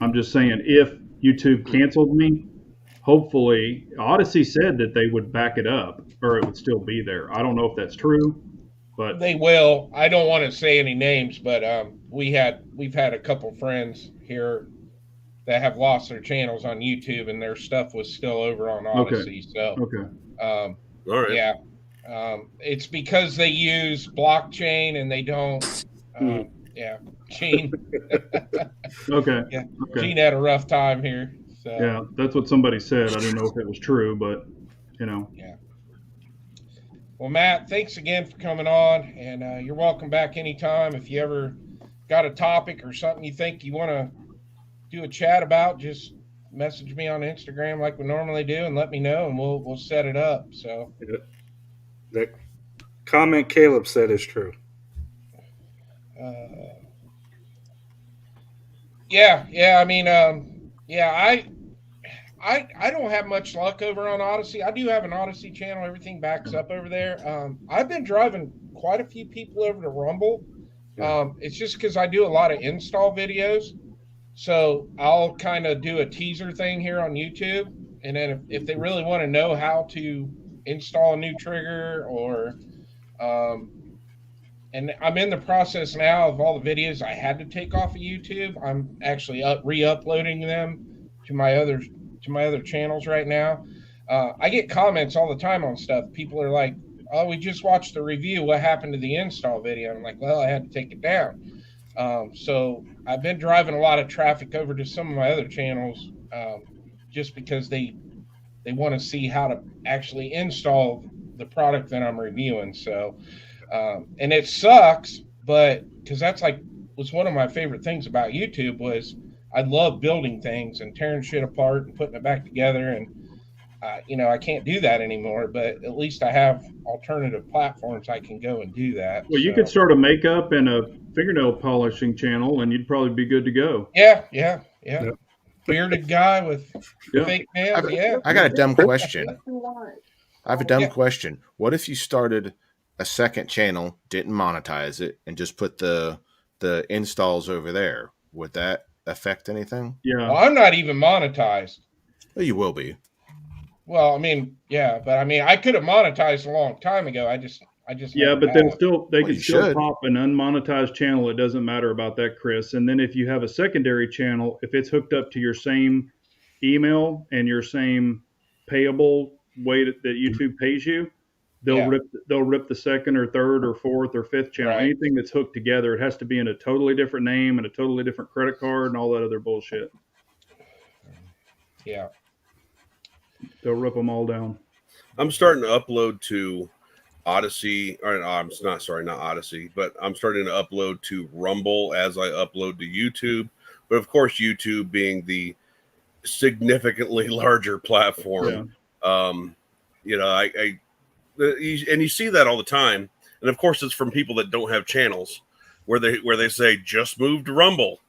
I'm just saying, if YouTube canceled me, hopefully, Odyssey said that they would back it up, or it would still be there. I don't know if that's true, but they will. I don't want to say any names, but we've had a couple friends here that have lost their channels on YouTube, and their stuff was still over on Odyssey. Okay. All right. Yeah, it's because they use blockchain and they don't. Gene. Okay. Yeah, okay. Gene had a rough time here. So. Yeah, that's what somebody said. I didn't know if it was true, but Yeah. Well, Matt, thanks again for coming on, and you're welcome back anytime. If you ever got a topic or something you think you want to do a chat about, just message me on Instagram like we normally do, and let me know, and we'll set it up. So the comment Caleb said is true. Yeah. I mean, I don't have much luck over on Odyssey. I do have an Odyssey channel. Everything backs up over there. I've been driving quite a few people over to Rumble. It's just because I do a lot of install videos. So I'll kind of do a teaser thing here on YouTube. And then if they really want to know how to install a new trigger or and I'm in the process now of all the videos I had to take off of YouTube. I'm actually re-uploading them to my other channels right now. I get comments all the time on stuff. People are like, "Oh, we just watched the review. What happened to the install video?" I'm like, "Well, I had to take it down." So I've been driving a lot of traffic over to some of my other channels just because they want to see how to actually install the product that I'm reviewing. So. And it sucks, but because that's was one of my favorite things about YouTube was I love building things and tearing shit apart and putting it back together. And, I can't do that anymore, but at least I have alternative platforms I can go and do that. Well, you could start a makeup and a fingernail polishing channel, and you'd probably be good to go. Yeah. Yep. Bearded guy with fake nails. I got a dumb question. I have a dumb question. What if you started a second channel, didn't monetize it, and just put the installs over there? Would that affect anything? Yeah. Well, I'm not even monetized. Well, you will be. Well, I mean, yeah, but I mean, I could have monetized a long time ago. I just. Yeah, but then they could still should. pop an unmonetized channel. It doesn't matter about that, Chris. And then if you have a secondary channel, if it's hooked up to your same email and your same payable way that YouTube pays you, they'll rip the second or third or fourth or fifth channel. Right. Anything that's hooked together, it has to be in a totally different name and a totally different credit card and all that other bullshit. Yeah. They'll rip them all down. I'm starting to upload to Odyssey, or I'm not Odyssey, but I'm starting to upload to Rumble as I upload to YouTube. But of course, YouTube being the significantly larger platform, and you see that all the time. And of course, it's from people that don't have channels where they say just move to Rumble.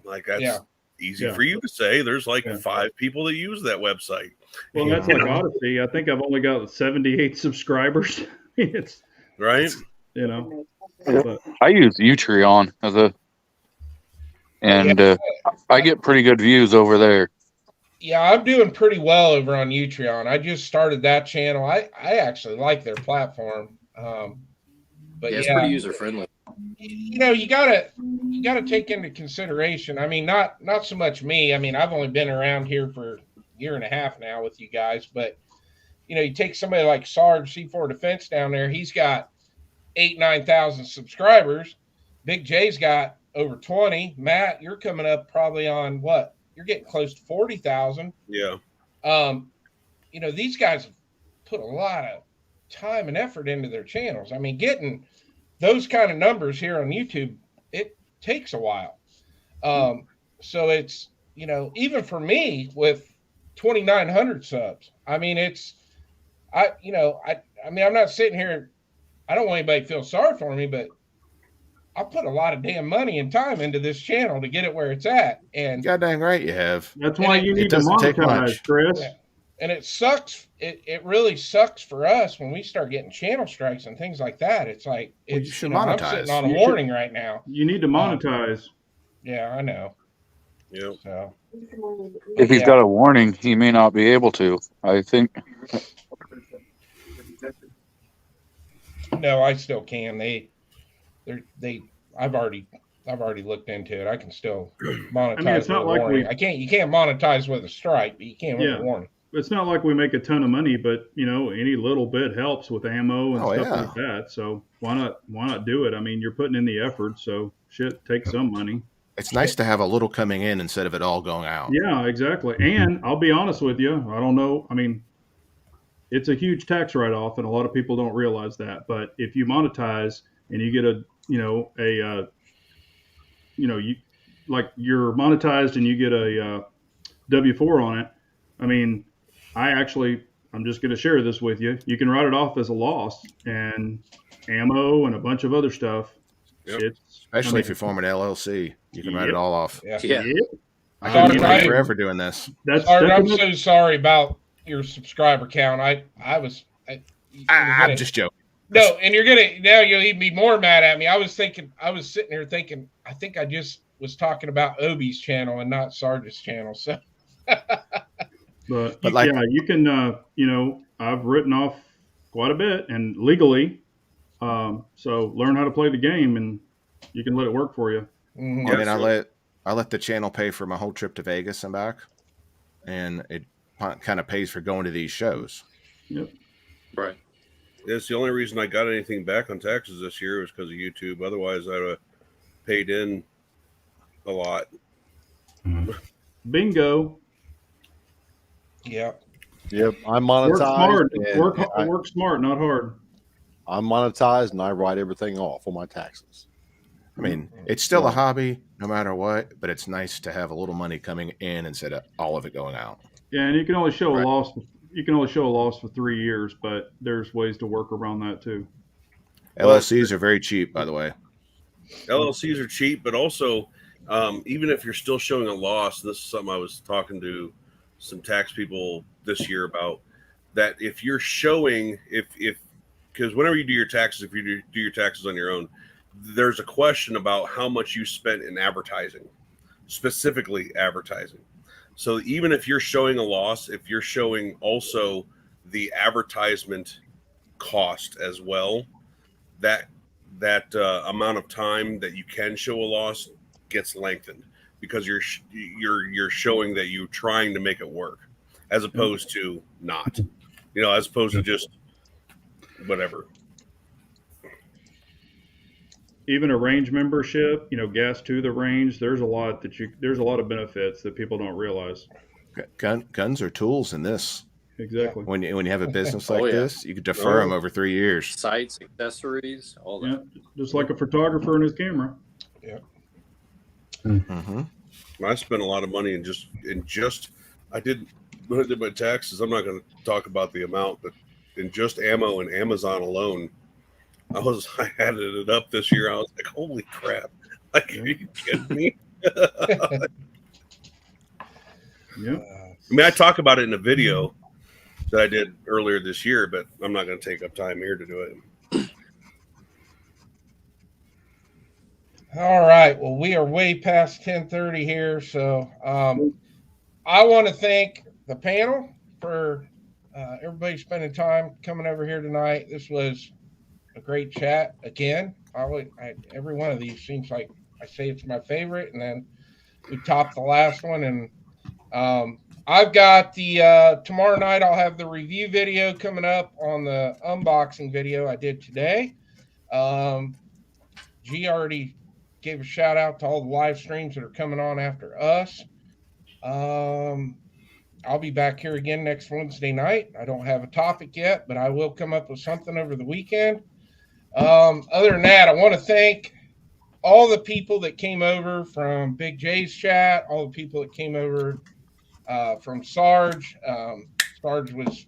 Like that's easy for you to say. There's 5 people that use that website. Well, that's like Odyssey. I think I've only got 78 subscribers. It's right. But, I use Utreon I get pretty good views over there. Yeah, I'm doing pretty well over on Utreon. I just started that channel. I actually like their platform. But Yeah, it's yeah, pretty user friendly. you gotta take into consideration. I mean, not so much me. I mean, I've only been around here for a year and a half now with you guys, but you take somebody like Sarge C4 Defense down there. He's got 9,000 subscribers. Big J's got over 20. Matt, you're coming up probably on what? You're getting close to 40,000. Yeah. These guys have put a lot of time and effort into their channels. I mean, getting those kind of numbers here on YouTube, it takes a while. So it's, even for me with 2,900 subs, I mean, I'm not sitting here. I don't want anybody to feel sorry for me, but I put a lot of damn money and time into this channel to get it where it's at. And God dang right you have. That's why you need to doesn't take monetize, much. Chris. Yeah. And it sucks. It really sucks for us when we start getting channel strikes and things like that. It's like, Well, you it's, should I'm monetize. sitting on a You warning right now. You need to monetize. Yeah, I know. Yeah. So If he's got a warning, he may not be able to. I think. no, I still can. I've already looked into it. I can still monetize. it's not with a like warning. You can't monetize with a strike, but you can with a warning. It's not like we make a ton of money, but any little bit helps with ammo and stuff like that. So why not do it? I mean, you're putting in the effort, so shit, take some money. It's nice to have a little coming in instead of it all going out. Yeah, exactly. And I'll be honest with you, I don't know. I mean, it's a huge tax write-off, and a lot of people don't realize that. But if you monetize and you get you're monetized and you get a W-4 on it. I mean, I'm just going to share this with you. You can write it off as a loss, and ammo and a bunch of other stuff. Yep. Especially if you form an LLC, you can write it all off. Yeah. I can Sorry, be forever doing this. I'm so sorry about your subscriber count. I'm just joking. No, and now you'll even be more mad at me. I was sitting here thinking, I think I just was talking about Obi's channel and not Sarge's channel. So, but you can, I've written off quite a bit and legally. So learn how to play the game and you can let it work for you. Mm-hmm. I mean, I let the channel pay for my whole trip to Vegas and back, and it kind of pays for going to these shows. Yep. Right. It's the only reason I got anything back on taxes this year was because of YouTube. Otherwise, I'd have paid in a lot. Bingo. Yeah. Yep. I'm monetized. Work smart, not hard. I'm monetized and I write everything off on my taxes. I mean, it's still a hobby no matter what, but it's nice to have a little money coming in instead of all of it going out. Yeah, and you can only show a loss. You can only show a loss for 3 years, but there's ways to work around that too. LLCs are very cheap, by the way. LLCs are cheap, but also even if you're still showing a loss, this is something I was talking to some tax people this year about, that if you're showing, because whenever you do your taxes, if you do your taxes on your own, there's a question about how much you spent in advertising, specifically advertising. So even if you're showing a loss, if you're showing also the advertisement cost as well, that amount of time that you can show a loss gets lengthened because you're showing that you're trying to make it work, as opposed to not, as opposed to just whatever. Even a range membership, gas to the range. There's a lot of benefits that people don't realize. Guns are tools in this. Exactly. When you have a business like this, you could defer them over 3 years. Sights, accessories, all that. Yeah, just like a photographer and his camera. Yeah. Mm-hmm. I spent a lot of money when I did my taxes. I'm not going to talk about the amount, but in just ammo and Amazon alone, I added it up this year. I was like, holy crap. Like, are you kidding me? Yeah. I mean, I talk about it in a video that I did earlier this year, but I'm not going to take up time here to do it. All right. Well, we are way past 10:30 here, so I want to thank the panel for everybody spending time coming over here tonight. This was a great chat. Again, every one of these seems like I say it's my favorite, and then we topped the last one. And I've got the tomorrow night. I'll have the review video coming up on the unboxing video I did today. G already gave a shout out to all the live streams that are coming on after us. I'll be back here again next Wednesday night. I don't have a topic yet, but I will come up with something over the weekend. Other than that, I want to thank all the people that came over from Big J's chat, all the people that came over from Sarge. Sarge was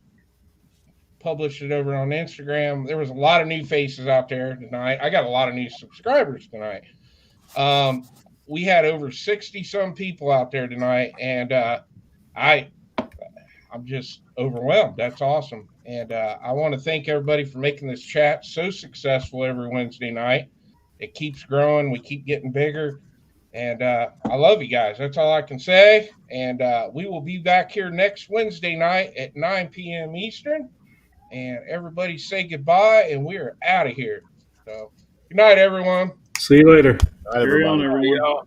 published it over on Instagram. There was a lot of new faces out there tonight. I got a lot of new subscribers tonight. We had over 60 some people out there tonight, and I'm just overwhelmed. That's awesome. And I want to thank everybody for making this chat so successful every Wednesday night. It keeps growing. We keep getting bigger. And I love you guys. That's all I can say. And we will be back here next Wednesday night at 9 p.m. Eastern. And everybody say goodbye, and we are out of here. So good night, everyone. See you later. All right, Carry on, everybody. everyone.